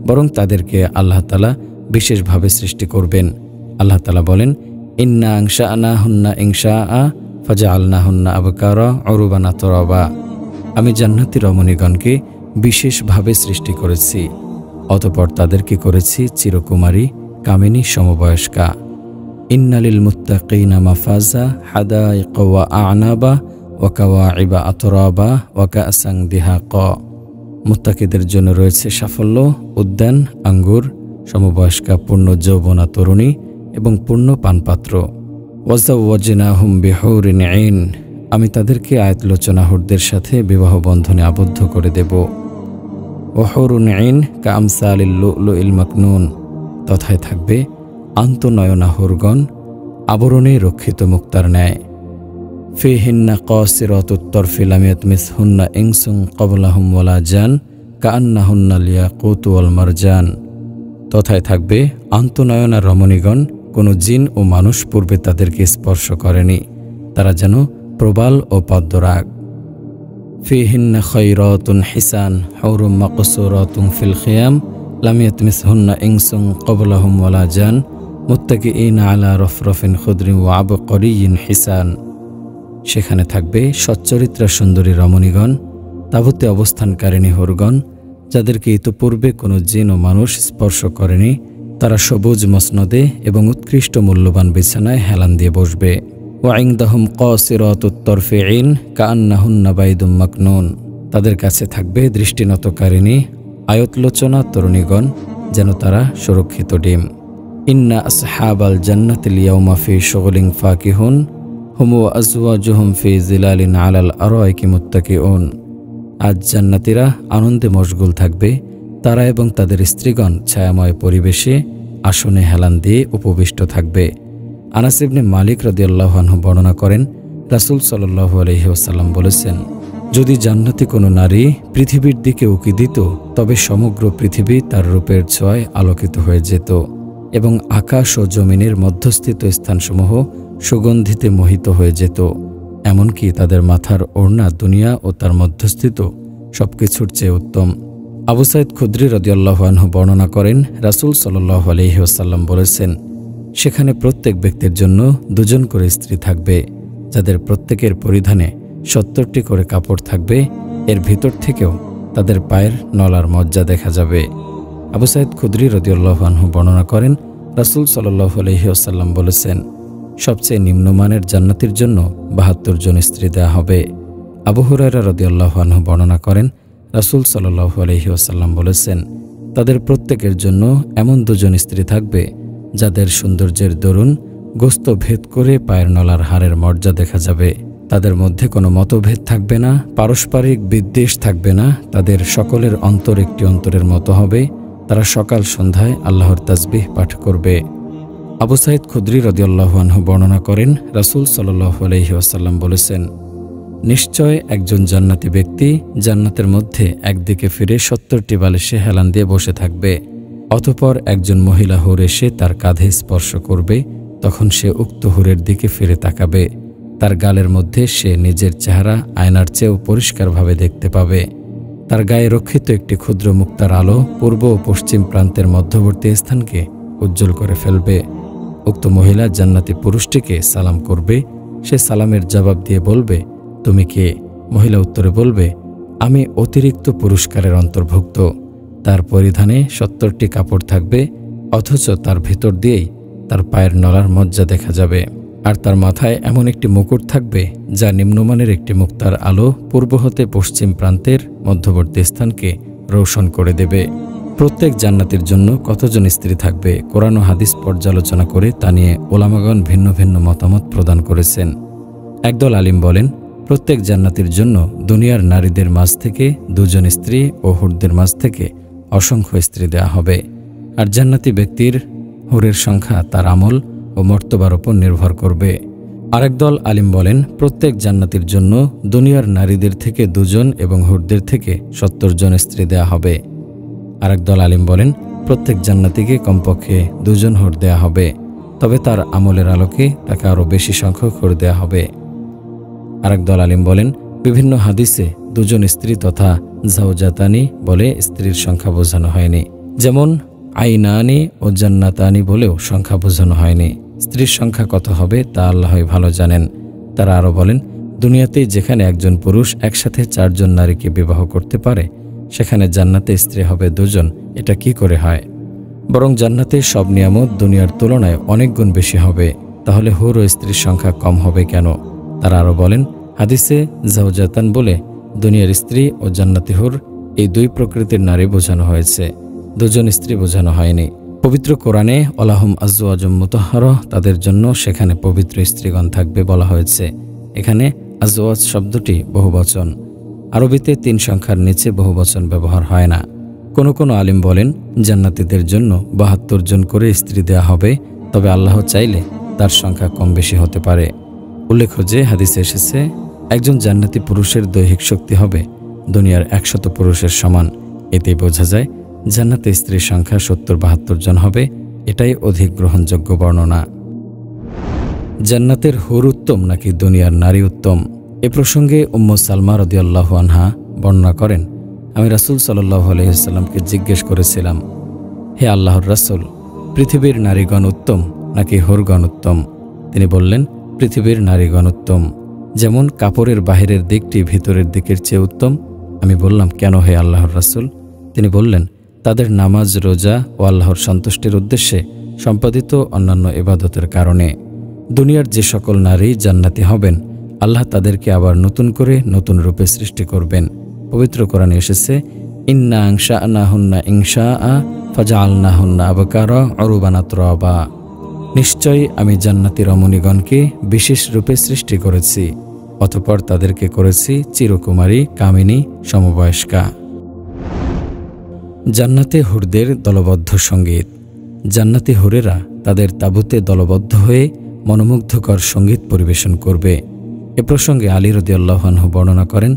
Speaker 1: বরং তাদেরকে আল্লাহ তাআলা বিশেষভাবে সৃষ্টি করবেন। আল্লাহ তাআলা বলেন, ইন্না আনশাআনাহুন্না ইনশাআ ফাজআলনাহুন্না আবকারা উরুবান আতরাবা, আমি জান্নাতি রমণীগণকে বিশেষভাবে সৃষ্টি করেছি, অতঃপর তাদেরকে করেছি চিরকুমারী, কামিনী, সমবয়স্কা। ইন্নালিল মুত্তাকিনা মাফাজা হাদাইকা ওয়া আ'নাবা ওয়া কাওয়াইবা আতরাবা ওয়া কা'সান দিহাকা, মুত্তাকিদের জন্য রয়েছে সাফল্য, উদ্যান, আঙ্গুর, সমবয়স্কা পূর্ণ যৌবনা তরুণী এবং পূর্ণ পানপাত্র। ওয়াজাওয়াজনাহুম বিহুরিন আইন, আমি তাদেরকে আয়াতলোচনা হুরদের সাথে বিবাহ বন্ধনে আবদ্ধ করে দেব। ওহুরুন আইন কামসালিল লুলুইল মাকনুন, তথায় থাকবে আন্তনয়না হুরগণ আবরণে রক্ষিত মুক্তার ন্যায়। ফিহিন্না কাসিরাতুত তরফি লাম ইয়াতমিসহুন্না ইনসুন ক্বাবলাহুম ওয়ালা জান কাআন্নাহুন্নাল ইয়াকুতু ওয়াল মারজান। তথায় থাকবে আন্তঃনয়না রমণীগণ, কোনো জিন ও মানুষ পূর্বে তাদেরকে স্পর্শ করেনি, তারা যেন প্রবাল ও পদ্মরাগ। ফিহিন্না খায়রাতুন হিসান হুরুম মাকসুরাতুন ফিল খিয়াম লাম ইয়াতমিসহুন্না ইনসুন ক্বাবলাহুম ওয়ালা জান মুত্তাকিইনা আলা রফরফিন খুদরিন ওয়া আবকারিয়্যিন হিসান। সেখানে থাকবে সচ্চরিত্রা সুন্দরী রমণীগণ, তাঁবুতে অবস্থানকারিণী হুরগণ, যাদেরকে ইতপূর্বে কোনো জিন ও মানুষ স্পর্শ করেনি। তারা সবুজ মসনদে এবং উৎকৃষ্ট মূল্যবান বিছানায় হেলান দিয়ে বসবে। ওয়া ইনদাহুম কাসিরাতুত তরফি ঈন কাআন্নাহুন্না বাইদুম মাকনুন। তাদের কাছে থাকবে দৃষ্টিনতকারিণী আয়তলোচনা তরুণীগণ, যেন তারা সুরক্ষিত ডিম। ইন্না আসহাবাল জান্নাতিল ইয়াওমা ফি শুগলিন ফাকিহুন হুম ওয়া আজওয়াজুহুম ফি জিলালিন আলাল আরাইকি মুত্তাকিউন। আজ জান্নাতীরা আনন্দে মশগুল থাকবে, তারা এবং তাদের স্ত্রীগণ ছায়াময় পরিবেশে আসনে হেলান দিয়ে উপবিষ্ট থাকবে। আনাস ইবনে মালিক রাদিয়াল্লাহু আনহু বর্ণনা করেন, রাসূল সাল্লাল্লাহু আলাইহি ওয়াসাল্লাম বলেছেন, যদি জান্নাতি কোনো নারী পৃথিবীর দিকে উকি দিত, তবে সমগ্র পৃথিবী তার রূপের ছোঁয়ায় আলোকিত হয়ে যেত এবং আকাশ ও জমিনের মধ্যস্থিত স্থানসমূহ সুগন্ধিতে মোহিত হয়ে যেত। এমনকি তাদের মাথার ওড়না দুনিয়া ও তার মধ্যস্থিত সবকিছুর চেয়ে উত্তম। আবু সাঈদ খুদরি রাদিয়াল্লাহু আনহু বর্ণনা করেন, রাসূল সাল্লাল্লাহু আলাইহি ওয়াসাল্লাম বলেছেন, সেখানে প্রত্যেক ব্যক্তির জন্য দুজন করে স্ত্রী থাকবে, যাদের প্রত্যেকের পরিধানে 70টি করে কাপড় থাকবে। এর ভিতর থেকেও তাদের পায়ের নলার মজ্জা দেখা যাবে। আবু সাঈদ খুদরি রাদিয়াল্লাহু আনহু বর্ণনা করেন, রাসূল সাল্লাল্লাহু আলাইহি ওয়াসাল্লাম বলেছেন, সবচেয়ে নিম্নমানের জান্নাতের জন্য 72 জন স্ত্রী দেয়া হবে। আবু হুরায়রা রাদিয়াল্লাহু আনহু বর্ণনা করেন, রাসূল সাল্লাল্লাহু আলাইহি ওয়াসাল্লাম বলেছেন, তাদের প্রত্যেকের জন্য এমন দুজন স্ত্রী থাকবে, যাদের সৌন্দর্যের দরুন গোস্ত ভেদ করে পায়ের নলার হাড়ের মর্যাদা দেখা যাবে। তাদের মধ্যে কোনো মতভেদ থাকবে না, পারস্পরিক বিদ্বেষ থাকবে না, তাদের সকলের অন্তর একটি অন্তরের মতো হবে। তারা সকাল সন্ধ্যায় আল্লাহর তাসবিহ পাঠ করবে। আবু সাঈদ খুদরি রাদিয়াল্লাহু আনহু বর্ণনা করেন, রাসূল সাল্লাল্লাহু আলাইহি ওয়াসাল্লাম বলেছেন, নিশ্চয় একজন জান্নাতি ব্যক্তি জান্নাতের মধ্যে একদিকে ফিরে 70টি বালিশে হেলান দিয়ে বসে থাকবে। অতঃপর একজন মহিলা হুর এসে তার কাঁধে স্পর্শ করবে, তখন সে উক্ত হুরের দিকে ফিরে তাকাবে। তার গালের মধ্যে সে নিজের চেহারা আয়নার চেয়েও পরিষ্কারভাবে দেখতে পাবে। তার গায়ে রক্ষিত একটি ক্ষুদ্র মুক্তার আলো পূর্ব ও পশ্চিম প্রান্তের মধ্যবর্তী স্থানকে উজ্জ্বল করে ফেলবে। উক্ত মহিলা জান্নাতি পুরুষটিকে সালাম করবে। সে সালামের জবাব দিয়ে বলবে, তুমি কে? মহিলা উত্তরে বলবে, আমি অতিরিক্ত পুরস্কারের অন্তর্ভুক্ত। তার পরিধানে 70টি কাপড় থাকবে, অথচ তার ভেতর দিয়েই তার পায়ের নলার মজ্জা দেখা যাবে। আর তার মাথায় এমন একটি মুকুট থাকবে, যা নিম্নমানের একটি মুক্তার আলো পূর্ব হতে পশ্চিম প্রান্তের মধ্যবর্তী স্থানকে রৌশন করে দেবে। প্রত্যেক জান্নাতের জন্য কতজন স্ত্রী থাকবে, কোরআন ও হাদিস পর্যালোচনা করে তা নিয়ে ওলামাগণ ভিন্ন ভিন্ন মতামত প্রদান করেছেন। একদল আলিম বলেন, প্রত্যেক জান্নাতের জন্য দুনিয়ার নারীদের মাঝ থেকে 2 জন স্ত্রী ও হুরদের মাঝ থেকে অসংখ্য স্ত্রী দেয়া হবে। আর জান্নাতি ব্যক্তির হুরের সংখ্যা তার আমল ও মর্তবার উপর নির্ভর করবে। আরেক দল আলিম বলেন, প্রত্যেক জান্নাতির জন্য দুনিয়ার নারীদের থেকে 2 জন এবং হুরদের থেকে 70 জন স্ত্রী দেয়া হবে। আরেক দল আলিম বলেন, প্রত্যেক জান্নাতিকে কমপক্ষে 2 জন হুর দেয়া হবে, তবে তার আমলের আলোকে তাকে আরও বেশি সংখ্যক হুর দেয়া হবে। আরেক দল আলিম বলেন, বিভিন্ন হাদিসে 2 জন স্ত্রী তথা জাওজাতানি বলে স্ত্রীর সংখ্যা বোঝানো হয়নি, যেমন আইনানি ও জান্নাতানি বলেও সংখ্যা বোঝানো হয়নি। স্ত্রীর সংখ্যা কত হবে তা আল্লাহই ভালো জানেন। তারা আরও বলেন, দুনিয়াতেই যেখানে একজন পুরুষ একসাথে 4 জন নারীকে বিবাহ করতে পারে, সেখানে জান্নাতে স্ত্রী হবে 2 জন। এটা কি করে হয়? বরং জান্নাতে সব নিয়ামত দুনিয়ার তুলনায় অনেক গুণ বেশি হবে, তাহলে হুর ও স্ত্রীর সংখ্যা কম হবে কেন? তারা আরও বলেন, হাদিসে জাওজাতান বলে দুনিয়ার স্ত্রী ও জান্নাতি হুর এই 2 প্রকৃতির নারী বোঝানো হয়েছে, 2 জন স্ত্রী বোঝানো হয়নি। পবিত্র কোরআনে ওয়ালাহুম আজওয়াজুম মুতাহহারা, তাদের জন্য সেখানে পবিত্র স্ত্রীগণ থাকবে বলা হয়েছে। এখানে আজওয়াজ শব্দটি বহুবচন। আরবিতে 3 সংখ্যার নিচে বহুবচন ব্যবহার হয় না। কোনো কোনো আলিম বলেন, জান্নাতীদের জন্য 72 জন করে স্ত্রী দেয়া হবে, তবে আল্লাহ চাইলে তার সংখ্যা কম বেশি হতে পারে। উল্লেখ্য যে হাদিসে এসেছে, একজন জান্নাতি পুরুষের দৈহিক শক্তি হবে দুনিয়ার 100 পুরুষের সমান। এতেই বোঝা যায় জান্নাতে স্ত্রীর সংখ্যা 70-72 জন হবে। এটাই অধিক গ্রহণযোগ্য বর্ণনা। জান্নাতের হুর উত্তম নাকি দুনিয়ার নারী উত্তম? এ প্রসঙ্গে উম্মু সালমা রাদিয়াল্লাহু আনহা বর্ণনা করেন, আমি রাসূল সাল্লাল্লাহু আলাইহি ওয়াসাল্লামকে জিজ্ঞেস করেছিলাম, হে আল্লাহর রাসূল, পৃথিবীর নারীগণ উত্তম নাকি হুরগণ উত্তম? তিনি বললেন, পৃথিবীর নারীগণ উত্তম। যেমন কাপড়ের বাহিরের দিকটি ভিতরের দিকের চেয়ে উত্তম। আমি বললাম, কেন হে আল্লাহর রাসূল? তিনি বললেন, তাদের নামাজ, রোজা ও আল্লাহর সন্তুষ্টির উদ্দেশ্যে সম্পাদিত অন্যান্য ইবাদতের কারণে। দুনিয়ার যে সকল নারী জান্নাতি হবেন, আল্লাহ তাদেরকে আবার নতুন করে নতুন রূপে সৃষ্টি করবেন। পবিত্র কোরআনে এসেছে, ইন্না আনশা'নাহুন্না ইনশাআ ফাজআলনাহুন্না আবকারা উরবান আতরাবা। নিশ্চয়ই আমি জান্নাতি রমণীগণকে বিশেষ রূপে সৃষ্টি করেছি, অতঃপর তাদেরকে করেছি চিরকুমারী, কামিনী, সমবয়স্কা। জান্নাতে হুরদের দলবদ্ধ সঙ্গীত। জান্নাতি হুরেরা তাদের তাঁবুতে দলবদ্ধ হয়ে মনোমুগ্ধকর সঙ্গীত পরিবেশন করবে। এ প্রসঙ্গে আলী রাদিয়াল্লাহু আনহু বর্ণনা করেন,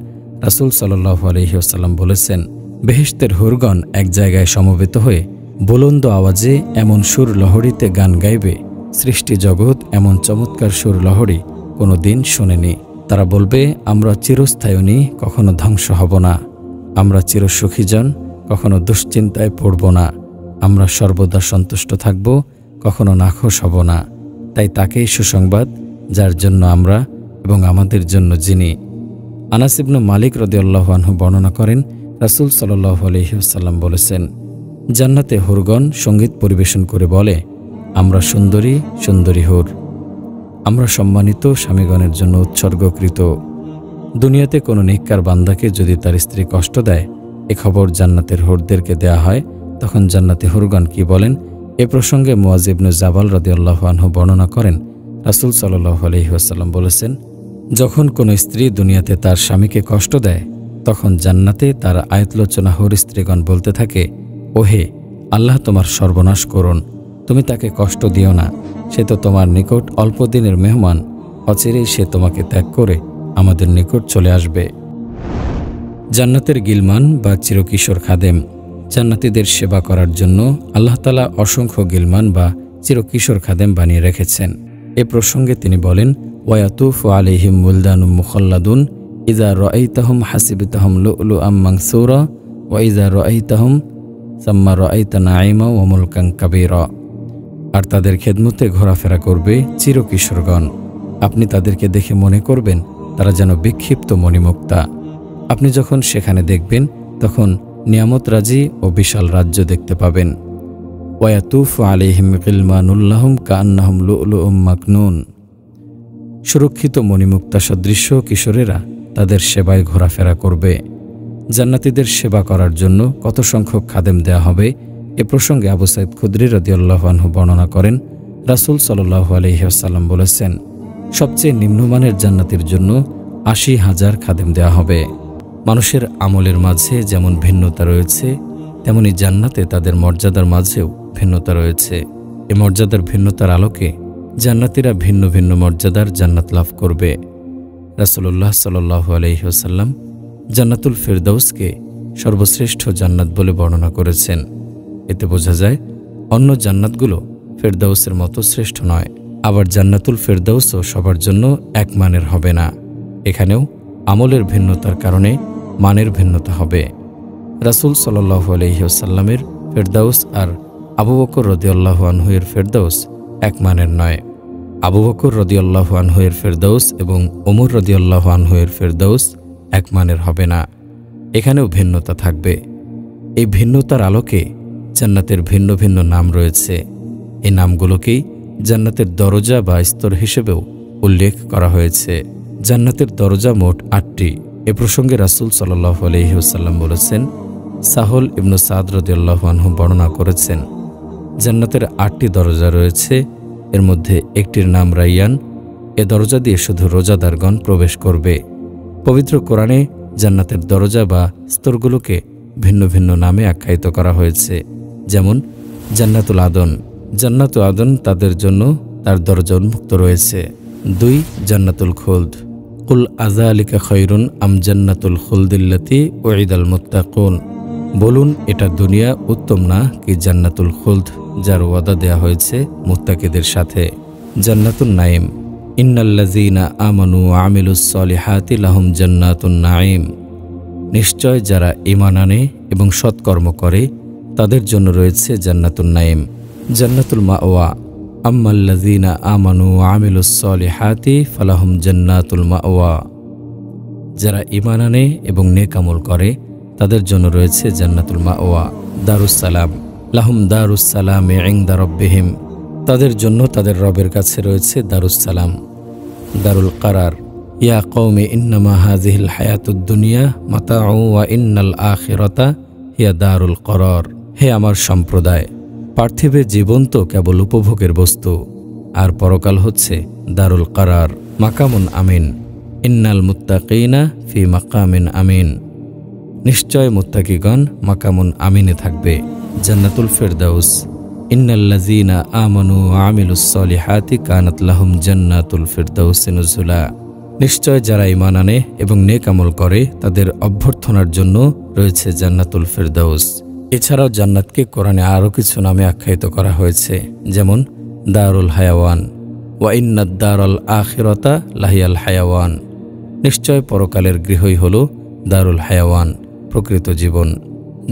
Speaker 1: রাসূল সাল্লাল্লাহু আলাইহি ওয়াসাল্লাম বলেছেন, বেহেশতের হুরগণ এক জায়গায় সমবেত হয়ে বুলন্দ আওয়াজে এমন সুর লহরীতে গান গাইবে, সৃষ্টি জগৎ এমন চমৎকার সুর লহরী কোনো দিন শোনেনি। তারা বলবে, আমরা চিরস্থায়ী, কখনো ধ্বংস হব না। আমরা চিরসুখীজন, কখনো দুশ্চিন্তায় পড়ব না। আমরা সর্বদা সন্তুষ্ট থাকব, কখনো নাখোশ হব না। তাই তাকেই সুসংবাদ, যার জন্য আমরা এবং আমাদের জন্য যিনি। আনাস ইবনে মালিক রাদিয়াল্লাহু আনহু বর্ণনা করেন, রাসূল সাল্লাল্লাহু আলাইহি ওয়াসাল্লাম বলেছেন, জান্নাতে হুরগণ সঙ্গীত পরিবেশন করে বলে, আমরা সুন্দরী সুন্দরী হুর, আমরা সম্মানিত স্বামীগণের জন্য উৎসর্গকৃত। দুনিয়াতে কোনো নেককার বান্দাকে যদি তার স্ত্রী কষ্ট দেয়, এ খবর জান্নাতের হুরদেরকে দেয়া হয়, তখন জান্নাতি হুরগণ কি বলেন? এ প্রসঙ্গে মুআয ইবনে জাবাল রাদিয়াল্লাহু আনহু বর্ণনা করেন, রাসূল সাল্লাল্লাহু আলাইহি ওয়াসাল্লাম বলেছেন, যখন কোনো স্ত্রী দুনিয়াতে তার স্বামীকে কষ্ট দেয়, তখন জান্নাতে তার আয়াতলোচনা হুর স্ত্রীগণ বলতে থাকে, ওহে আল্লাহ তোমার সর্বনাশ করুন, তুমি তাকে কষ্ট দিও না, সে তো তোমার নিকট অল্প দিনের মেহমান, অচিরেই সে তোমাকে ত্যাগ করে আমাদের নিকট চলে আসবে। জান্নাতের গিলমান বা চিরকিশোর খাদেম। জান্নাতীদের সেবা করার জন্য আল্লাহ তাআলা অসংখ্য গিলমান বা চিরকিশোর খাদেম বানিয়ে রেখেছেন। এ প্রসঙ্গে তিনি বলেন, ওয়ায়াতুফু আলাইহিম ওয়ালদানুম মুখাল্লাদুন ইযা রাআইতাহুম হাসিবতাহুম লুলুআম মানসুরা ওয়া ইযা রাআইতাহুম সাম্মা রাআইতা নাঈমা ওয়া মুলকান কাবীরা। আর তাদের খেদমতে ঘোরাফেরা করবে চিরকিশোরগণ। আপনি তাদেরকে দেখে মনে করবেন তারা যেন বিক্ষিপ্ত মণিমুক্তা। আপনি যখন সেখানে দেখবেন, তখন নিয়ামতরাজি ও বিশাল রাজ্য দেখতে পাবেন। ওয়ায়াতুফু আলাইহিম গিলমানুল্লাহুম কাআন্নাহুম লুলুউম মাকনুন। সুরক্ষিত মণিমুক্তা সদৃশ্য কিশোরেরা তাদের সেবায় ঘোরাফেরা করবে। জান্নাতীদের সেবা করার জন্য কত সংখ্যক খাদেম দেয়া হবে, এ প্রসঙ্গে আবু সাঈদ খুদরি রাদিয়াল্লাহু আনহু বর্ণনা করেন, রাসূল সাল্লাল্লাহু আলাইহি ওয়াসাল্লাম বলেছেন, সবচেয়ে নিম্নমানের জান্নাতের জন্য ৮০,০০০ খাদেম দেয়া হবে। মানুষের আমলের মাঝে যেমন ভিন্নতা রয়েছে, তেমনি জান্নাতে তাদের মর্যাদার মাঝেও ভিন্নতা রয়েছে। এ মর্যাদার ভিন্নতার আলোকে জান্নাতীরা ভিন্ন ভিন্ন মর্যাদার জান্নাত লাভ করবে। রাসূলুল্লাহ সাল্লাল্লাহু আলাইহি ওয়াসাল্লাম জান্নাতুল ফেরদাউসকে সর্বশ্রেষ্ঠ জান্নাত বলে বর্ণনা করেছেন। এতে বোঝা যায় অন্য জান্নাতগুলো ফেরদাউসের মতো শ্রেষ্ঠ নয়। আবার জান্নাতুল ফেরদাউসও সবার জন্য এক মানের হবে না। এখানেও আমলের ভিন্নতার কারণে মানের ভিন্নতা হবে। রাসূল সাল্লাল্লাহু আলাইহি ওয়াসাল্লামের ফেরদাউস আর আবু বকর রাদিয়াল্লাহু আনহু এর ফেরদাউস এক মানের নয়। আবু বকর রাদিয়াল্লাহু আনহু এর ফেরদাউস এবং ওমর রাদিয়াল্লাহু আনহু এর ফেরদাউস এক মানের হবে না। এখানেও ভিন্নতা থাকবে। এই ভিন্নতার আলোকে জান্নাতের ভিন্ন ভিন্ন নাম রয়েছে। এই নামগুলোকেই জান্নাতের দরজা বা স্তর হিসেবেও উল্লেখ করা হয়েছে। জান্নাতের দরজা মোট ৮টি। এ প্রসঙ্গে রাসূল সাল্লাল্লাহু আলাইহি ওয়াসাল্লাম বলেছেন, সাহল ইবনু সাদ রাদিয়াল্লাহু আনহু বর্ণনা করেছেন, জান্নাতের ৮টি দরজা রয়েছে, এর মধ্যে একটির নাম রাইয়ান। এ দরজা দিয়ে শুধু রোজাদারগণ প্রবেশ করবে। পবিত্র কোরআনে জান্নাতের দরজা বা স্তরগুলোকে ভিন্ন ভিন্ন নামে আখ্যায়িত করা হয়েছে, যেমন জান্নাতুল আদন। জান্নাতুল আদন তাদের জন্য তার দরজা উন্মুক্ত রয়েছে। 2 জান্নাতুল খুলদ। কুল আযালিকা খায়রুন আম জান্নাতুল খুলদিল্লাতি উইদাল মুত্তাকুন। বলুন, এটা দুনিয়া উত্তম না কি জান্নাতুল খুলদ যার ওয়াদা দেয়া হয়েছে মুত্তাকিদের সাথে। জান্নাতুন নাঈম। ইন্নাল্লাযীনা আমানু ওয়া আমিলুস সলিহাতি লাহুম জান্নাতুন নাঈম। নিশ্চয় যারা ঈমান আনে এবং সৎকর্ম করে তাদের জন্য রয়েছে জান্নাতুন নাঈম। জান্নাতুল মাওয়া। আম্মাল্লাযীনা আমানু ওয়া আমিলুস সলিহাতি ফালাহুম জান্নাতুল মাওয়া। যারা ঈমান আনে এবং নেক আমল করে তাদের জন্য রয়েছে জান্নাতুল মাওয়া। দারুস সালাম। লাহুম দারুস সালামি ইনদা রাব্বিহিম। তাদের জন্য তাদের রবের কাছে রয়েছে দারুস সালাম। দারুল কারার। ইয়া কওমি ইন্নামা হাযিহিল হায়াতুদ দুনিয়া মাতাউ ওয়া ইন্নাল আখিরাতা হিয়া দারুল করার। হে আমার সম্প্রদায়, পার্থিবের জীবন তো কেবল উপভোগের বস্তু, আর পরকাল হচ্ছে দারুল কারার, মাকামুন আমিন। ইন্নাল মুত্তাকিনা ফি মাকামিন আমিন। নিশ্চয় মুত্তাকিগণ মাকামুন আমিনে থাকবে। জান্নাতুল ফিরদাউস। ইন্নাল্লাযীনা আমানু ওয়া আমিলুস সলিহাতি কানাত লাহুম জান্নাতুল ফিরদাউসি নুজুলা। নিশ্চয় যারা ঈমান আনে এবং নেক আমল করে তাদের অভ্যর্থনার জন্য রয়েছে জান্নাতুল ফিরদাউস। এছাড়াও জান্নাতকে কোরআনে আরও কিছু নামে আখ্যায়িত করা হয়েছে, যেমন দারুল হায়াওয়ান, ওয়া ইন্নাদ দারাল আখিরাতা লাহিয়াল হায়াওয়ান। নিশ্চয় পরকালের গৃহই হল দারুল হায়াওয়ান, প্রকৃত জীবন।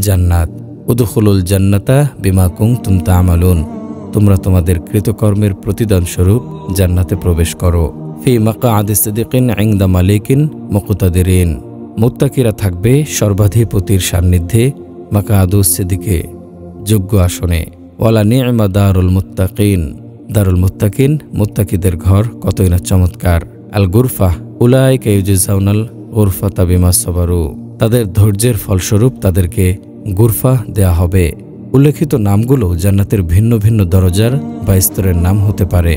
Speaker 1: জান্নাত। উদখুলুল জান্নাতা বিমা কুনতুম তা'মালুন। তোমরা তোমাদের কৃতকর্মের প্রতিদান স্বরূপ জান্নাতে প্রবেশ করো। ফি মাকআদি সিদকিন ইনদা মালিকিন মুকতাদিরিন। মুত্তাকিরা থাকবে সর্বাধিপতির সান্নিধ্যে মাকআদুস সিদকে, যোগ্য আসনে। ওয়ালা নি'মা দারুল মুত্তাকিন। দারুল মুত্তাকিন, মুত্তাকিদের ঘর কতই না চমৎকার। আল গুরফা। উলাইকা ইউজাউনাল গুরফাতা বিমা সাবারু। তাদের ধৈর্যের ফলস্বরূপ তাদেরকে গুরফা দেয়া হবে। উল্লেখিত নামগুলো জান্নাতের ভিন্ন ভিন্ন দরজার বা স্তরের নাম হতে পারে,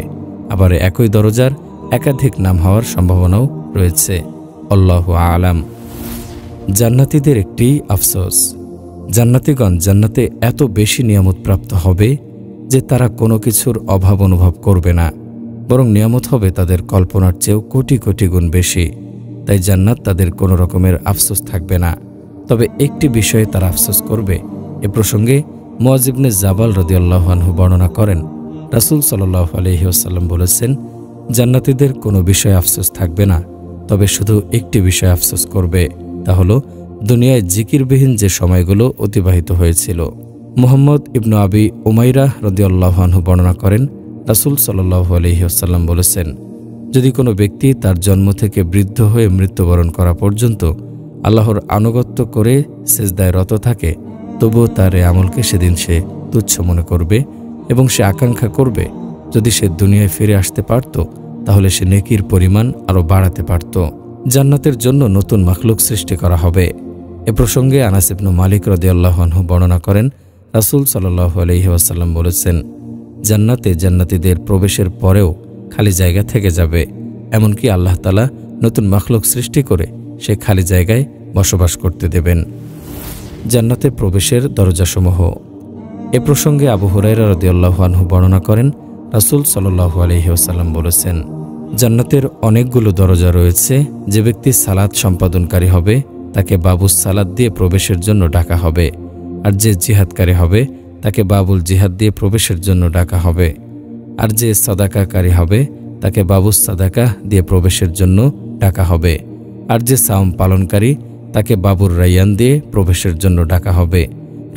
Speaker 1: আবার একই দরজার একাধিক নাম হওয়ার সম্ভাবনাও রয়েছে। আল্লাহু আলাম। জান্নাতীদের একটি আফসোস। জান্নাতীগণ জান্নাতে এত বেশি নিয়ামত প্রাপ্ত হবে যে তারা কোনো কিছুর অভাব অনুভব করবে না, বরং নিয়ামত হবে তাদের কল্পনার চেয়েও কোটি কোটি গুণ বেশি। তাই জান্নাত তাদের কোনো রকমের আফসোস থাকবে না। তবে একটি বিষয়ে তারা আফসোস করবে। এ প্রসঙ্গে মুআয ইবনে জাবাল রাদিয়াল্লাহু আনহু বর্ণনা করেন, রাসূল সাল্লাল্লাহু আলাইহি ওয়াসাল্লাম বলেছেন, জান্নাতীদের কোনো বিষয়ে আফসোস থাকবে না, তবে শুধু একটি বিষয়ে আফসোস করবে, তা হলো দুনিয়ায় জিকিরবিহীন যে সময়গুলো অতিবাহিত হয়েছিল। মুহাম্মদ ইবনু আবি উমাইরা রাদিয়াল্লাহু আনহু বর্ণনা করেন, রাসূল সাল্লাল্লাহু আলাইহি ওয়াসাল্লাম বলেছেন, যদি কোনো ব্যক্তি তার জন্ম থেকে বৃদ্ধ হয়ে মৃত্যুবরণ করা পর্যন্ত আল্লাহর আনুগত্য করে সেজদায় রত থাকে, তবুও তার এ আমলকে সেদিন সে তুচ্ছ মনে করবে এবং সে আকাঙ্ক্ষা করবে যদি সে দুনিয়ায় ফিরে আসতে পারত তাহলে সে নেকির পরিমাণ আরও বাড়াতে পারত। জান্নাতের জন্য নতুন মাখলুক সৃষ্টি করা হবে। এ প্রসঙ্গে আনাস ইবনু মালিক রাদিয়াল্লাহু আনহু বর্ণনা করেন, রাসূল সাল্লাল্লাহু আলাইহি ওয়াসাল্লাম বলেছেন, জান্নাতে জান্নাতীদের প্রবেশের পরেও খালি জায়গা থেকে যাবে, এমনকি আল্লাহ তাআলা নতুন মাখলুক সৃষ্টি করে সে খালি জায়গায় বসবাস করতে দেবেন। জান্নাতে প্রবেশের দরজাসমূহ। এ প্রসঙ্গে আবু হুরায়রা রাদিয়াল্লাহু আনহু বর্ণনা করেন, রাসূল সাল্লাল্লাহু আলাইহি ওয়াসাল্লাম বলেছেন, জান্নাতের অনেকগুলো দরজা রয়েছে। যে ব্যক্তি সালাত সম্পাদনকারী হবে তাকে বাবুস সালাত দিয়ে প্রবেশের জন্য ডাকা হবে, আর যে জিহাদকারী হবে তাকে বাবুল জিহাদ দিয়ে প্রবেশের জন্য ডাকা হবে, আর যে সাদাকাকারী হবে তাকে বাবুস সাদাকা দিয়ে প্রবেশের জন্য ডাকা হবে, আর যে সাওম পালনকারী তাকে বাবুর রাইয়ান দিয়ে প্রবেশের জন্য ডাকা হবে।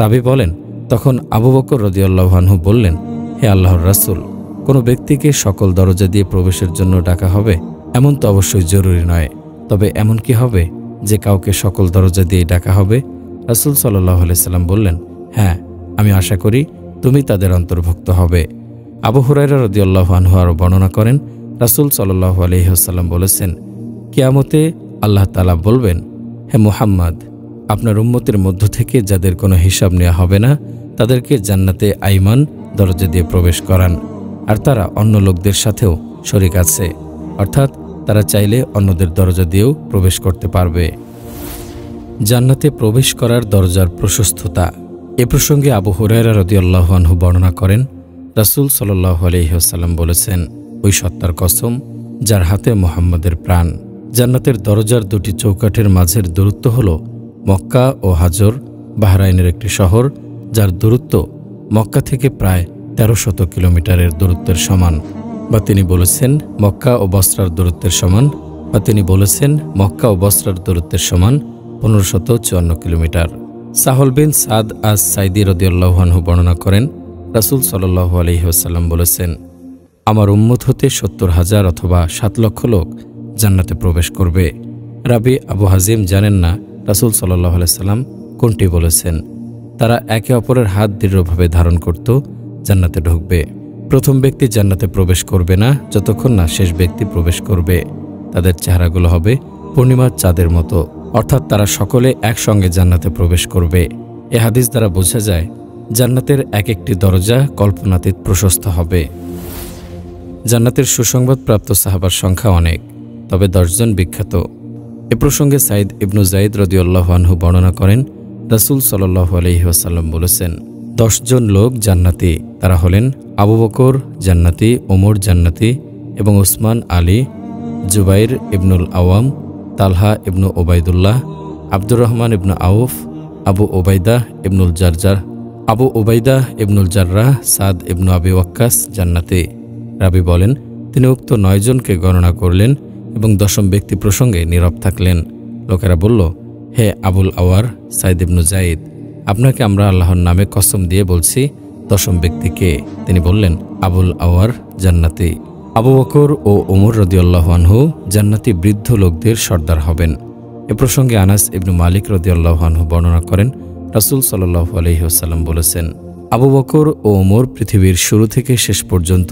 Speaker 1: রাবি বলেন, তখন আবু বকর রাদিয়াল্লাহু আনহু বললেন, হে আল্লাহর রাসূল, কোনো ব্যক্তিকে সকল দরজা দিয়ে প্রবেশের জন্য ডাকা হবে এমন তো অবশ্যই জরুরি নয়, তবে এমন কি হবে যে কাউকে সকল দরজা দিয়ে ডাকা হবে? রাসূল সাল্লাল্লাহু আলাইহি সাল্লাম বললেন, হ্যাঁ, আমি আশা করি তুমি তাদের অন্তর্ভুক্ত হবে। আবু হুরায়রা রাদিয়াল্লাহু আনহু আরও বর্ণনা করেন, রাসূল সাল্লাল্লাহু আলাইহি ওয়াসাল্লাম বলেছেন, কিয়ামতে আল্লাহ তাআলা বলবেন, হে মুহাম্মদ, আপনার উম্মতের মধ্য থেকে যাদের কোনো হিসাব নেওয়া হবে না তাদেরকে জান্নাতে আইমান দরজা দিয়ে প্রবেশ করান, আর তারা অন্য লোকদের সাথেও শরীক আছে, অর্থাৎ তারা চাইলে অন্যদের দরজা দিয়েও প্রবেশ করতে পারবে। জান্নাতে প্রবেশ করার দরজার প্রশস্ততা। এ প্রসঙ্গে আবু হুরায়রা রাদিয়াল্লাহু আনহু বর্ণনা করেন, রাসূল সাল্লাল্লাহু আলাইহি ওয়াসাল্লাম বলেছেন, ওই সত্তার কসম যার হাতে মুহাম্মাদের প্রাণ, জান্নাতের দরজার দুটি চৌকাঠের মাঝের দূরত্ব হল মক্কা ও হাজর, বাহরাইনের একটি শহর যার দূরত্ব মক্কা থেকে প্রায় 1300 কিলোমিটারের দূরত্বের সমান। বা তিনি বলেছেন মক্কা ও বসরার দূরত্বের সমান, বা তিনি বলেছেন মক্কা ও বসরার দূরত্বের সমান 1554 কিলোমিটার। সাহল বিন সাদ আস সাইদি রাদিয়াল্লাহু আনহু বর্ণনা করেন, রাসূল সাল্লাল্লাহু আলাইহি ওয়াসাল্লাম বলেছেন, আমার উম্মত হতে 70,000 অথবা 7 লক্ষ লোক জান্নাতে প্রবেশ করবে। রাবি আবু হাজিম জানেন না রাসূল সাল্লাল্লাহু আলাইহি সাল্লাম কোনটি বলেছেন। তারা একে অপরের হাত দৃঢ়ভাবে ধারণ করত, জান্নাতে ঢুকবে। প্রথম ব্যক্তি জান্নাতে প্রবেশ করবে না যতক্ষণ না শেষ ব্যক্তি প্রবেশ করবে। তাদের চেহারাগুলো হবে পূর্ণিমার চাঁদের মতো, অর্থাৎ তারা সকলে একসঙ্গে জান্নাতে প্রবেশ করবে। এ হাদিস দ্বারা বোঝা যায় জান্নাতের এক একটি দরজা কল্পনাতীত প্রশস্ত হবে। জান্নাতের সুসংবাদপ্রাপ্ত সাহাবার সংখ্যা অনেক, তবে 10 জন বিখ্যাত। এ প্রসঙ্গে সাইদ ইবনু যায়েদ রাদিয়াল্লাহু আনহু বর্ণনা করেন, রাসূল সাল্লাল্লাহু আলাইহি ওয়াসাল্লাম বলেছেন, 10 জন লোক জান্নাতি। তারা হলেন আবু বকর জান্নাতি, ওমর জান্নাতি এবং উসমান, আলী, জুবাইর ইবনুল আওয়াম, তালহা ইবনু ওবাইদুল্লাহ, আব্দুর রহমান ইবনু আউফ, আবু ওবাইদা ইবনুল জাররাহ, সাদ ইবনু আবি ওয়াক্কাস জান্নাতি। রাবি বলেন, তিনি উক্ত 9 জনকে গণনা করলেন এবং 10ম ব্যক্তি প্রসঙ্গে নীরব থাকলেন। লোকেরা বলল, হে আবুল আওয়ার সাইদ ইবনু যায়েদ, আপনাকে আমরা আল্লাহর নামে কসম দিয়ে বলছি 10ম ব্যক্তিকে। তিনি বললেন, আবুল আওয়ার জান্নাতি। আবু বকর ও ওমর রাদিয়াল্লাহু আনহু জান্নাতি বৃদ্ধ লোকদের সর্দার হবেন। এ প্রসঙ্গে আনাস ইবনু মালিক রাদিয়াল্লাহু আনহু বর্ণনা করেন, রাসূল সাল্লাল্লাহু আলাইহি ওয়াসাল্লাম বলেছেন, আবু বকর ও ওমর পৃথিবীর শুরু থেকে শেষ পর্যন্ত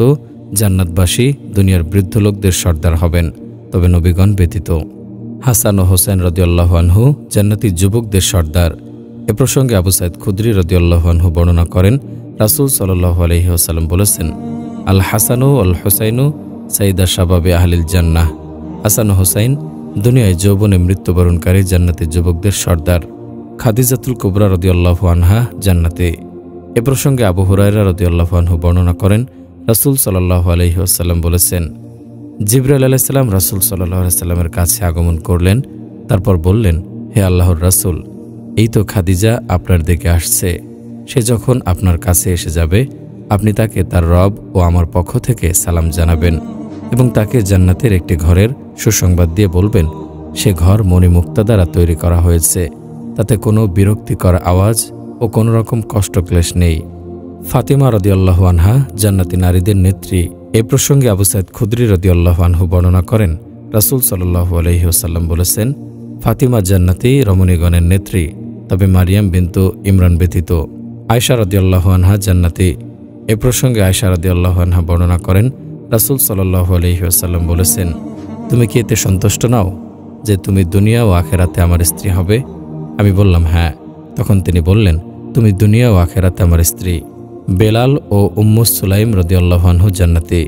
Speaker 1: জান্নাতবাসী দুনিয়ার বৃদ্ধ লোকদের সর্দার হবেন, তবে নবীগণ ব্যতীত। হাসান ও হোসেন রাদিয়াল্লাহু আনহু জান্নাতি যুবকদের সর্দার। এ প্রসঙ্গে আবু সাঈদ খুদরি রাদিয়াল্লাহু আনহু বর্ণনা করেন, রাসূল সাল্লাল্লাহু আলাইহি ওয়াসাল্লাম বলেছেন, আল হাসানু আল হুসাইনু সাইদা শাবাবে আহলিল জান্নাহ। হাসান ও হোসাইন দুনিয়ায় যৌবনে মৃত্যুবরণকারী জান্নাতি যুবকদের সর্দার। খাদিজাতুল কুবরা রাদিয়াল্লাহু আনহা জান্নাতে। এ প্রসঙ্গে আবু হুরায়রা রাদিয়াল্লাহু আনহু বর্ণনা করেন, রাসূল সাল্লাল্লাহু আলাইহি ওয়াসাল্লাম বলেছেন, জিবরাইল আলাইহিস সালাম রাসূল সাল্লাল্লাহু আলাইহি ওয়াসাল্লামের কাছে আগমন করলেন। তারপর বললেন, হে আল্লাহর রাসূল, এই তো খাদিজা আপনার দিকে আসছে। সে যখন আপনার কাছে এসে যাবে, আপনি তাকে তার রব ও আমার পক্ষ থেকে সালাম জানাবেন এবং তাকে জান্নাতের একটি ঘরের সুসংবাদ দিয়ে বলবেন, সে ঘর মণিমুক্তা দ্বারা তৈরি করা হয়েছে, তাতে কোনো বিরক্তিকর আওয়াজ ও কোনো রকম কষ্টক্লেশ নেই। ফাতিমা রাদিয়াল্লাহু আনহা জান্নাতি নারীদের নেত্রী। এ প্রসঙ্গে আবু সাঈদ খুদরি রাদিয়াল্লাহু আনহু বর্ণনা করেন, রাসূল সাল্লাল্লাহু আলাইহি ওয়াসাল্লাম বলেছেন, ফাতিমা জান্নাতি রমণীগণের নেত্রী, তবে মারিয়াম বিনতু ইমরান ব্যতীত। আয়েশা রাদিয়াল্লাহু আনহা জান্নাতি। এ প্রসঙ্গে আয়েশা রাদিয়াল্লাহু আনহা বর্ণনা করেন, রাসূল সাল্লাল্লাহু আলাইহি ওয়াসাল্লাম বলেছেন, তুমি কি এতে সন্তুষ্ট নাও যে তুমি দুনিয়া ও আখিরাতে আমার স্ত্রী হবে? আমি বললাম, হ্যাঁ। তখন তিনি বললেন, তুমি দুনিয়া ও আখিরাতে আমার স্ত্রী। বেলাল ও উম্মু সুলাইম রাদিয়াল্লাহু আনহু জান্নাতি।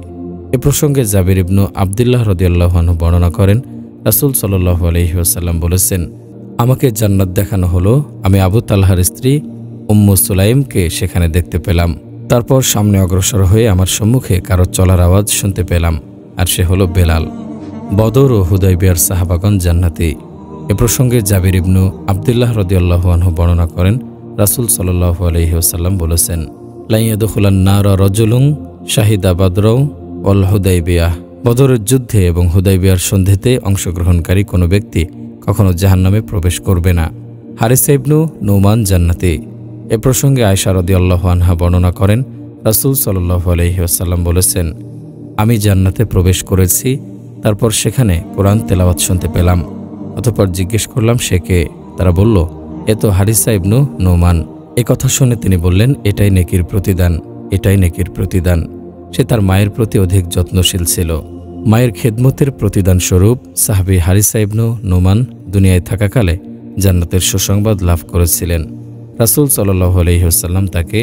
Speaker 1: এ প্রসঙ্গে জাবির ইবনু আব্দুল্লাহ রাদিয়াল্লাহু আনহু বর্ণনা করেন, রাসূল সাল্লাল্লাহু আলাইহি ওয়াসাল্লাম বলেছেন, আমাকে জান্নাত দেখানো হলো। আমি আবু তালহার স্ত্রী উম্মু সুলাইমকে সেখানে দেখতে পেলাম। তারপর সামনে অগ্রসর হয়ে আমার সম্মুখে কারো চলার আওয়াজ শুনতে পেলাম, আর সে হলো বেলাল। বদর ও হুদাইবিয়ার সাহাবাগণ জান্নাতি। এ প্রসঙ্গে জাবির ইবনু আব্দুল্লাহ রাদিয়াল্লাহু আনহু বর্ণনা করেন, রাসূল সাল্লাল্লাহু আলাইহি ওয়াসাল্লাম বলেছেন, লা ইয়াদখুলান নারা রাজুলুন শাহিদা বাদরাও ওয়াল হুদাইবিয়াহ। বদরের যুদ্ধে এবং হুদাইবিয়ার সন্ধিতে অংশগ্রহণকারী কোনো ব্যক্তি কখনো জাহান্নামে প্রবেশ করবে না। হারিসা ইবনু নুমান জান্নাতি। এ প্রসঙ্গে আয়েশা রাদিয়াল্লাহু আনহা বর্ণনা করেন, রাসূল সাল্লাল্লাহু আলাইহি ওয়াসাল্লাম বলেছেন, আমি জান্নাতে প্রবেশ করেছি, তারপর সেখানে কোরআন তেলাওয়াত শুনতে পেলাম। অতঃপর জিজ্ঞেস করলাম, সে কে? তারা বলল, এ তো হারিসা ইবনু নুমান। এ কথা শুনে তিনি বললেন, এটাই নেকির প্রতিদান, এটাই নেকির প্রতিদান। সে তার মায়ের প্রতি অধিক যত্নশীল ছিল। মায়ের খেদমতের প্রতিদান স্বরূপ সাহাবী হারিসা ইবনু নুমান দুনিয়ায় থাকাকালে জান্নাতের সুসংবাদ লাভ করেছিলেন। রাসূল সাল্লাল্লাহু আলাইহি ওয়াসাল্লাম তাকে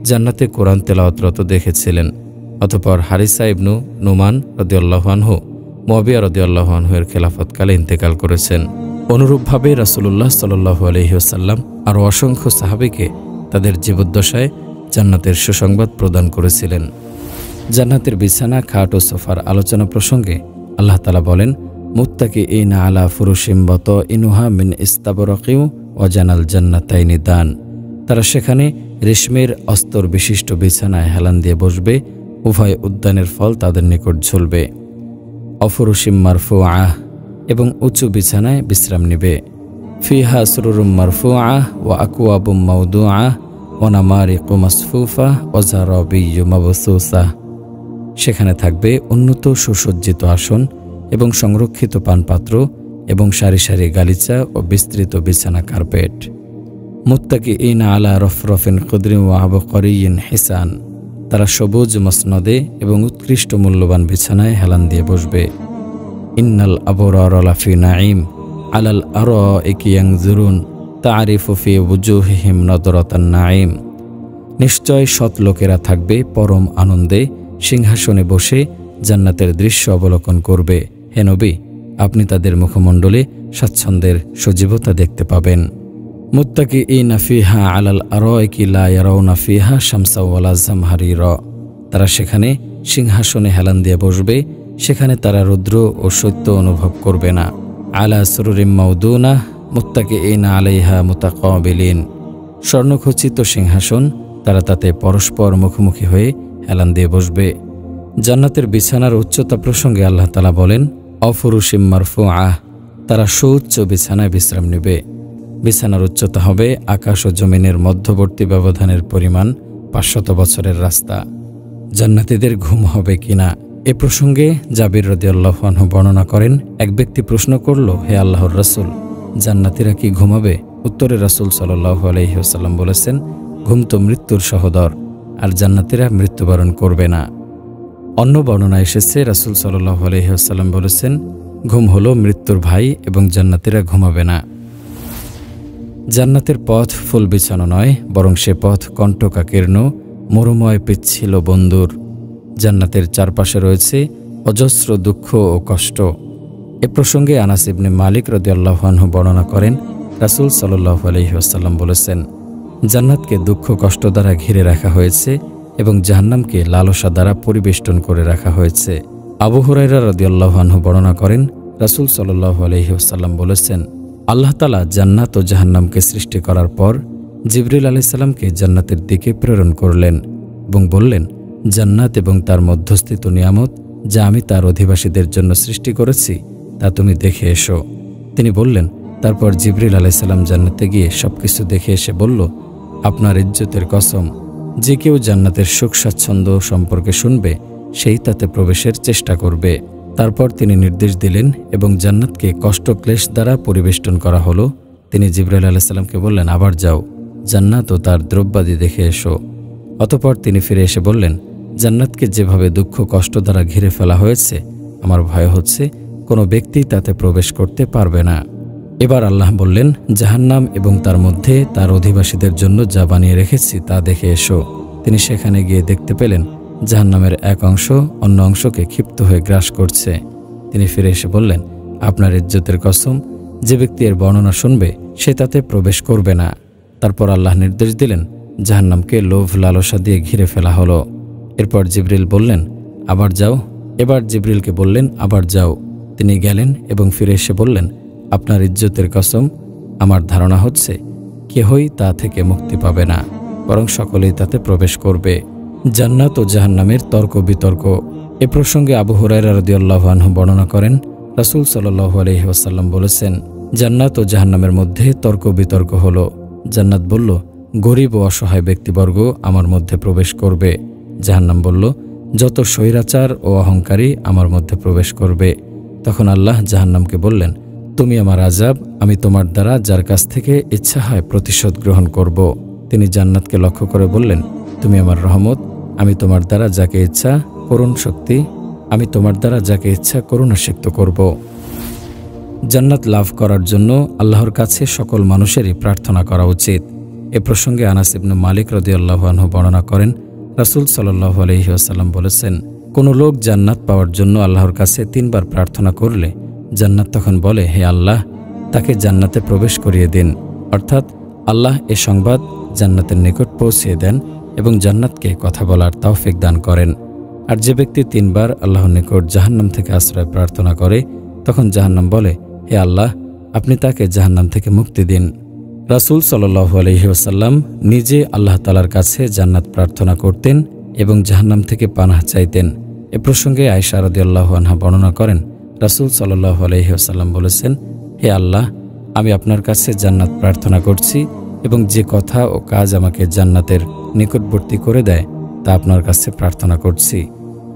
Speaker 1: জান্নাতে কোরআন তেলাওয়াতরত দেখেছিলেন। অতঃপর হারিসা ইবনু নুমান রাদিয়াল্লাহু আনহু মুআবিয়া রাদিয়াল্লাহু আনহু এর খেলাফতকালে ইন্তেকাল করেছেন। অনুরূপভাবে রাসূলুল্লাহ সাল্লাল্লাহু আলাইহি ওয়াসাল্লাম আরও অসংখ্য সাহাবীকে তাদের জীবদ্দশায় জান্নাতের সুসংবাদ প্রদান করেছিলেন। জান্নাতের বিছানা, খাট ও সোফার আলোচনা প্রসঙ্গে আল্লাহ তাআলা বলেন, মুত্তাকিইনা আলা ফুরুশিম বাতাইনুহা মিন ইস্তাবরাকিউ ওয়া জানাল জান্নাতাইনি দান। তারা সেখানে রেশমের অস্তর বিশিষ্ট বিছানায় হেলান দিয়ে বসবে, উভয় উদ্যানের ফল তাদের নিকট ঝুলবে। অফুরুশিম মারফুআহ, এবং উঁচু বিছানায় বিশ্রাম নেবে। ফিহা সুরুরুম মারফুআহ ওয়া আকওয়াবুম মাওদুআহ ওয়া নামারিকু মাসফুফা ওয়া যারাবিয়্যু মাবসুসা। সেখানে থাকবে উন্নত সুসজ্জিত আসন এবং সংরক্ষিত পানপাত্র এবং সারি সারি গালিচা ও বিস্তৃত বিছানা কার্পেট। মুত্তাকিইনা আলা রফরফিন কুদরিন ওয়া আবকারিয়িন হিসান। তারা সবুজ মসনদে এবং উৎকৃষ্ট মূল্যবান বিছানায় হেলান দিয়ে বসবে। ইন্নাল আবরার লাফি নাঈম আলাল আরাইকি ইয়ানজুরুন তারিফু ফি ওয়ুজুহিহিম নদরাতান নাঈম। নিশ্চয় সৎ লোকেরা থাকবে পরম আনন্দে, সিংহাসনে বসে জান্নাতের দৃশ্য অবলোকন করবে। হে নবী, আপনি তাদের মুখমণ্ডলে স্বাচ্ছন্দ্যের সজীবতা দেখতে পাবেন। মুত্তাকিইনা ফিহা আলাল আরাইকি লা ইয়ারাউনা ফিহা শামসা ওয়ালা জামহারিরা। তারা সেখানে সিংহাসনে হেলান দিয়ে বসবে, সেখানে তারা রৌদ্র ও শৈত্য অনুভব করবে না। আলা সুরুরিম মাওদুনা মুত্তাকিইনা আলাইহা মুতাকাবিলিন। স্বর্ণখচিত সিংহাসন, তারা তাতে পরস্পর মুখোমুখি হয়ে হেলান দিয়ে বসবে। জান্নাতের বিছানার উচ্চতা প্রসঙ্গে আল্লাহ তাআলা বলেন, অফুরুশিম মারফুআহ। তারা সুউচ্চ বিছানায় বিশ্রাম নেবে। বিছানার উচ্চতা হবে আকাশ ও জমিনের মধ্যবর্তী ব্যবধানের পরিমাণ 500 বছরের রাস্তা। জান্নাতীদের ঘুম হবে কিনা এ প্রসঙ্গে জাবির রাদিয়াল্লাহু আনহু বর্ণনা করেন, এক ব্যক্তি প্রশ্ন করল, হে আল্লাহর রাসূল, জান্নাতীরা কি ঘুমাবে? উত্তরে রাসূল সাল্লাল্লাহু আলাইহি ওয়াসাল্লাম বলেছেন, ঘুম তো মৃত্যুর সহোদর, আর জান্নাতীরা মৃত্যুবরণ করবে না। অন্য বর্ণনা এসেছে, রাসূল সাল্লাল্লাহু আলাইহি ওয়াসাল্লাম বলেছেন, ঘুম হলো মৃত্যুর ভাই এবং জান্নাতীরা ঘুমাবে না। জান্নাতের পথ ফুল বিছানো নয়, বরং সে পথ কণ্টকাকীর্ণ, মরুময় পিচ্ছিল বন্দুর। জান্নাতের চারপাশে রয়েছে অজস্র দুঃখ ও কষ্ট। এ প্রসঙ্গে আনাস ইবনে মালিক রাদিয়াল্লাহু আনহু বর্ণনা করেন, রাসূল সাল্লাল্লাহু আলাইহি ওয়াসাল্লাম বলেছেন, জান্নাতকে দুঃখ কষ্ট দ্বারা ঘিরে রাখা হয়েছে এবং জাহান্নামকে লালসা দ্বারা পরিবেষ্টন করে রাখা হয়েছে। আবু হুরায়রা রাদিয়াল্লাহু আনহু বর্ণনা করেন, রাসূল সাল্লাল্লাহু আলাইহি ওয়াসাল্লাম বলেছেন, আল্লাহ তাআলা জান্নাত ও জাহান্নামকে সৃষ্টি করার পর জিবরিল আলাইহিস সালামকে জান্নাতের দিকে প্রেরণ করলেন এবং বললেন, জান্নাত এবং তার মধ্যস্থিত নিয়ামত যা আমি তার অধিবাসীদের জন্য সৃষ্টি করেছি তা তুমি দেখে এসো। তিনি বললেন, তারপর জিবরিল আলাইহিস সালাম জান্নাতে গিয়ে সবকিছু দেখে এসে বলল, আপনার ইজ্জতের কসম, যে কেউ জান্নাতের সুখ স্বাচ্ছন্দ্য সম্পর্কে শুনবে সেই তাতে প্রবেশের চেষ্টা করবে। তারপর তিনি নির্দেশ দিলেন এবং জান্নাতকে কষ্ট ক্লেশ দ্বারা পরিবেষ্টন করা হলো। তিনি জিবরাইল আলাইহিস সালামকে বললেন, আবার যাও, জান্নাত ও তার দ্রব্যাদি দেখে এসো। অতঃপর তিনি ফিরে এসে বললেন, জান্নাতকে যেভাবে দুঃখ কষ্ট দ্বারা ঘিরে ফেলা হয়েছে, আমার ভয় হচ্ছে কোনো ব্যক্তি তাতে প্রবেশ করতে পারবে না। এবার আল্লাহ বললেন, জাহান্নাম এবং তার মধ্যে তার অধিবাসীদের জন্য যা বানিয়ে রেখেছি তা দেখে এসো। তিনি সেখানে গিয়ে দেখতে পেলেন জাহান্নামের এক অংশ অন্য অংশকে ক্ষিপ্ত হয়ে গ্রাস করছে। তিনি ফিরে এসে বললেন, আপনার ইজ্জতের কসম, যে ব্যক্তি এর বর্ণনা শুনবে সে তাতে প্রবেশ করবে না। তারপর আল্লাহ নির্দেশ দিলেন, জাহান্নামকে লোভ লালসা দিয়ে ঘিরে ফেলা হলো। এরপর জিবরিল বললেন, আবার যাও। এবার জিবরিলকে বললেন, আবার যাও। তিনি গেলেন এবং ফিরে এসে বললেন, আপনার ইজ্জতের কসম, আমার ধারণা হচ্ছে কেহই তা থেকে মুক্তি পাবে না, বরং সকলেই তাতে প্রবেশ করবে। জান্নাত ও জাহান্নামের তর্ক বিতর্ক। এ প্রসঙ্গে আবু হুরায়রা রাদিয়াল্লাহু আনহু বর্ণনা করেন, রাসূল সাল্লাল্লাহু আলাইহি ওয়াসাল্লাম বলেছেন, জান্নাত ও জাহান্নামের মধ্যে তর্ক বিতর্ক হলো। জান্নাত বলল, গরিব ও অসহায় ব্যক্তিবর্গ আমার মধ্যে প্রবেশ করবে। জাহান্নাম বলল, যত স্বৈরাচার ও অহংকারী আমার মধ্যে প্রবেশ করবে। তখন আল্লাহ জাহান্নামকে বললেন, তুমি আমার আযাব, আমি তোমার দ্বারা যার কাছ থেকে ইচ্ছা হয় প্রতিশোধ গ্রহণ করব। তিনি জান্নাতকে লক্ষ্য করে বললেন, তুমি আমার রহমত, আমি তোমার দ্বারা যাকে ইচ্ছা করুণাসিক্ত করব। জান্নাত লাভ করার জন্য আল্লাহর কাছে সকল মানুষেরই প্রার্থনা করা উচিত। এ প্রসঙ্গে আনাস ইবনে মালিক রাদিয়াল্লাহু আনহু বর্ণনা করেন, রাসূল সাল্লাল্লাহু আলাইহি ওয়াসাল্লাম বলেছেন, কোনো লোক জান্নাত পাওয়ার জন্য আল্লাহর কাছে 3 বার প্রার্থনা করলে জান্নাত তখন বলে, হে আল্লাহ, তাকে জান্নাতে প্রবেশ করিয়ে দিন। অর্থাৎ আল্লাহ এ সংবাদ জান্নাতের নিকট পৌঁছিয়ে দেন এবং জান্নাতকে কথা বলার তৌফিক দান করেন। আর যে ব্যক্তি 3 বার আল্লাহর নিকট জাহান্নাম থেকে আশ্রয় প্রার্থনা করে, তখন জাহান্নাম বলে, হে আল্লাহ, আপনি তাকে জাহান্নাম থেকে মুক্তি দিন। রাসূল সাল্লাল্লাহু আলাইহি ওয়াসাল্লাম নিজে আল্লাহ তাআলার কাছে জান্নাত প্রার্থনা করতেন এবং জাহান্নাম থেকে পানাহ চাইতেন। এ প্রসঙ্গে আয়েশা রাদিয়াল্লাহু আনহা বর্ণনা করেন, রাসূল সাল্লাল্লাহু আলাইহি ওয়াসাল্লাম বলেছেন, হে আল্লাহ, আমি আপনার কাছে জান্নাত প্রার্থনা করছি এবং যে কথা ও কাজ আমাকে জান্নাতের নিকটবর্তী করে দেয় তা আপনার কাছে প্রার্থনা করছি।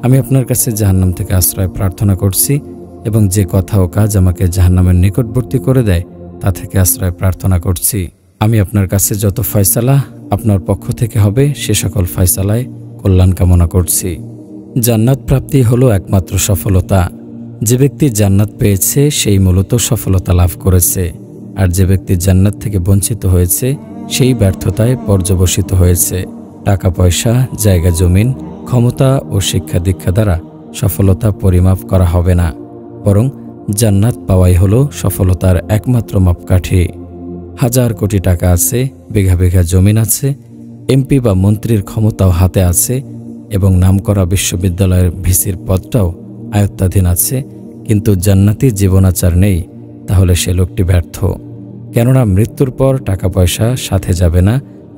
Speaker 1: আমি আপনার কাছে জাহান্নাম থেকে আশ্রয় প্রার্থনা করছি এবং যে কথা ও কাজ আমাকে জাহান্নামের নিকটবর্তী করে দেয় তা থেকে আশ্রয় প্রার্থনা করছি। আমি আপনার কাছে যত ফয়সালা আপনার পক্ষ থেকে হবে সে সকল ফয়সালায় কল্যাণ কামনা করছি। জান্নাত প্রাপ্তি হলো একমাত্র সফলতা। যে ব্যক্তি জান্নাত পেয়েছে সেই মূলত সফলতা লাভ করেছে, আর যে ব্যক্তি জান্নাত থেকে বঞ্চিত হয়েছে সেই ব্যর্থতায় পর্যবসিত হয়েছে। টাকা পয়সা, জায়গা জমিন, ক্ষমতা ও শিক্ষা দীক্ষা দ্বারা সফলতা পরিমাপ করা হবে না, বরং জান্নাত পাওয়াই হলো সফলতার একমাত্র মাপকাঠি। 1000 কোটি টাকা আছে, বিঘা বিঘা জমিন আছে, এমপি বা মন্ত্রীর ক্ষমতাও হাতে আছে এবং নামকরা বিশ্ববিদ্যালয়ের ভিসির পদটাও আয়ত্তাধীন আছে, কিন্তু জান্নাতি জীবনাচার নেই, তাহলে সে লোকটি ব্যর্থ। কেননা মৃত্যুর পর টাকা পয়সা সাথে যাবে না,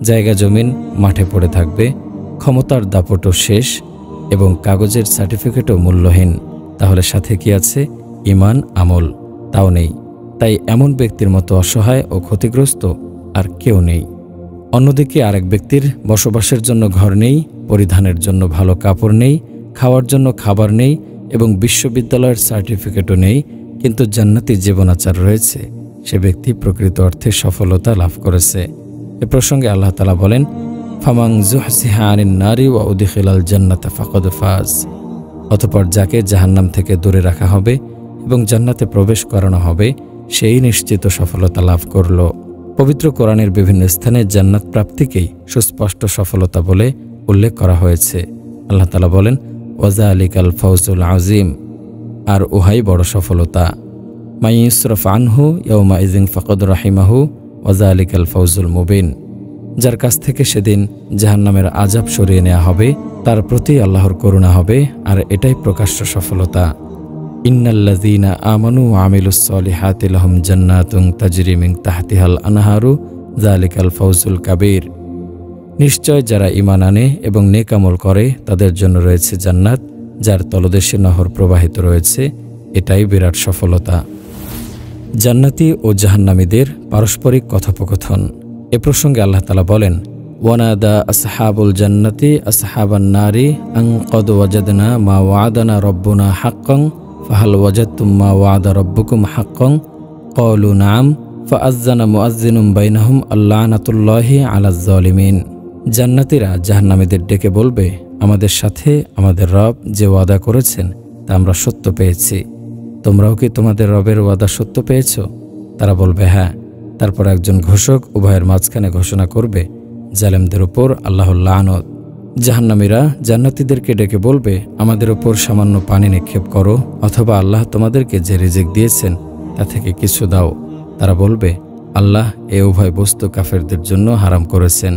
Speaker 1: জায়গা জমিন মাঠে পড়ে থাকবে, ক্ষমতার দাপটও শেষ এবং কাগজের সার্টিফিকেটও মূল্যহীন। তাহলে সাথে কি আছে? ঈমান, আমল, তাও নেই। তাই এমন ব্যক্তির মতো অসহায় ও ক্ষতিগ্রস্ত আর কেউ নেই। অন্যদিকে আরেক ব্যক্তির বসবাসের জন্য ঘর নেই, পরিধানের জন্য ভালো কাপড় নেই, খাওয়ার জন্য খাবার নেই এবং বিশ্ববিদ্যালয়ের সার্টিফিকেটও নেই, কিন্তু জান্নাতি জীবনাচার রয়েছে, সে ব্যক্তি প্রকৃত অর্থে সফলতা লাভ করেছে। এ প্রসঙ্গে আল্লাহ তাআলা বলেন, ফামান যুহজিহা আনিন নারি ওয়া উদখিলাল জান্নাতা ফাকাদ ফাজ। অতঃপর যাকে জাহান্নাম থেকে দূরে রাখা হবে এবং জান্নাতে প্রবেশ করানো হবে সেই নিশ্চিত সফলতা লাভ করল। পবিত্র কোরআনের বিভিন্ন স্থানে জান্নাত প্রাপ্তিকেই সুস্পষ্ট সফলতা বলে উল্লেখ করা হয়েছে। আল্লাহ তাআলা বলেন, ওয়াযালিকাল ফাউজুল আযীম, আর উহাই বড় সফলতা। মাই ইউসরাফ আনহু ইয়াওমা ইযিন ফাকাদ রাহিমাহু ওয়াযালিকাল ফাউজুল মুবিন। যার কাছ থেকে সেদিন জাহান্নামের আযাব সরিয়ে নেওয়া হবে তার প্রতি আল্লাহর করুণা হবে, আর এটাই প্রকাশ্য সফলতা। ইন্নাল্লাযীনা আমানু ওয়া আমিলুস সলিহাতি লাহুম জান্নাতুন তাজরি মিন তাহতিহাল আনহারু যালিকাল ফাউজুল কাবীর। নিশ্চয় যারা ঈমান আনে এবং নেক আমল করে তাদের জন্য রয়েছে জান্নাত, যার তলদেশে নহর প্রবাহিত রয়েছে, এটাই বিরাট সফলতা। জান্নাতি ও জাহান্নামীদের পারস্পরিক কথোপকথন। এ প্রসঙ্গে আল্লাহ তাআলা বলেন, ওয়ানাদা আসহাবুল জান্নাতি আসহাবান নারি আন ক্বাদ ওয়াজাদনা মা ওয়া'আদানা রাব্বুনা হাক্কান ফাহাল ওয়াজাদতুম মা ওয়া'আদা রাব্বুকুম হাক্কান ক্বালু না'আম ফাআযানা মুআযযিনুম বাইনাহুম আল্লানাতুল্লাহি আলাজ জালিমিন। জান্নাতীরা জাহান্নামীদের ডেকে বলবে, আমাদের সাথে আমাদের রব যে ওয়াদা করেছেন তা আমরা সত্য পেয়েছি। তোমরাও কি তোমাদের রবের ওয়াদা সত্য পেয়েছ? তারা বলবে, হ্যাঁ। তারপর একজন ঘোষক উভয়ের মাঝখানে ঘোষণা করবে, জালেমদের উপর আল্লাহর লানত। জাহান্নামীরা জান্নাতীদেরকে ডেকে বলবে, আমাদের উপর সামান্য পানি নিক্ষেপ করো, অথবা আল্লাহ তোমাদেরকে যে রিজিক দিয়েছেন তা থেকে কিছু দাও। তারা বলবে, আল্লাহ এ উভয় বস্তু কাফেরদের জন্য হারাম করেছেন।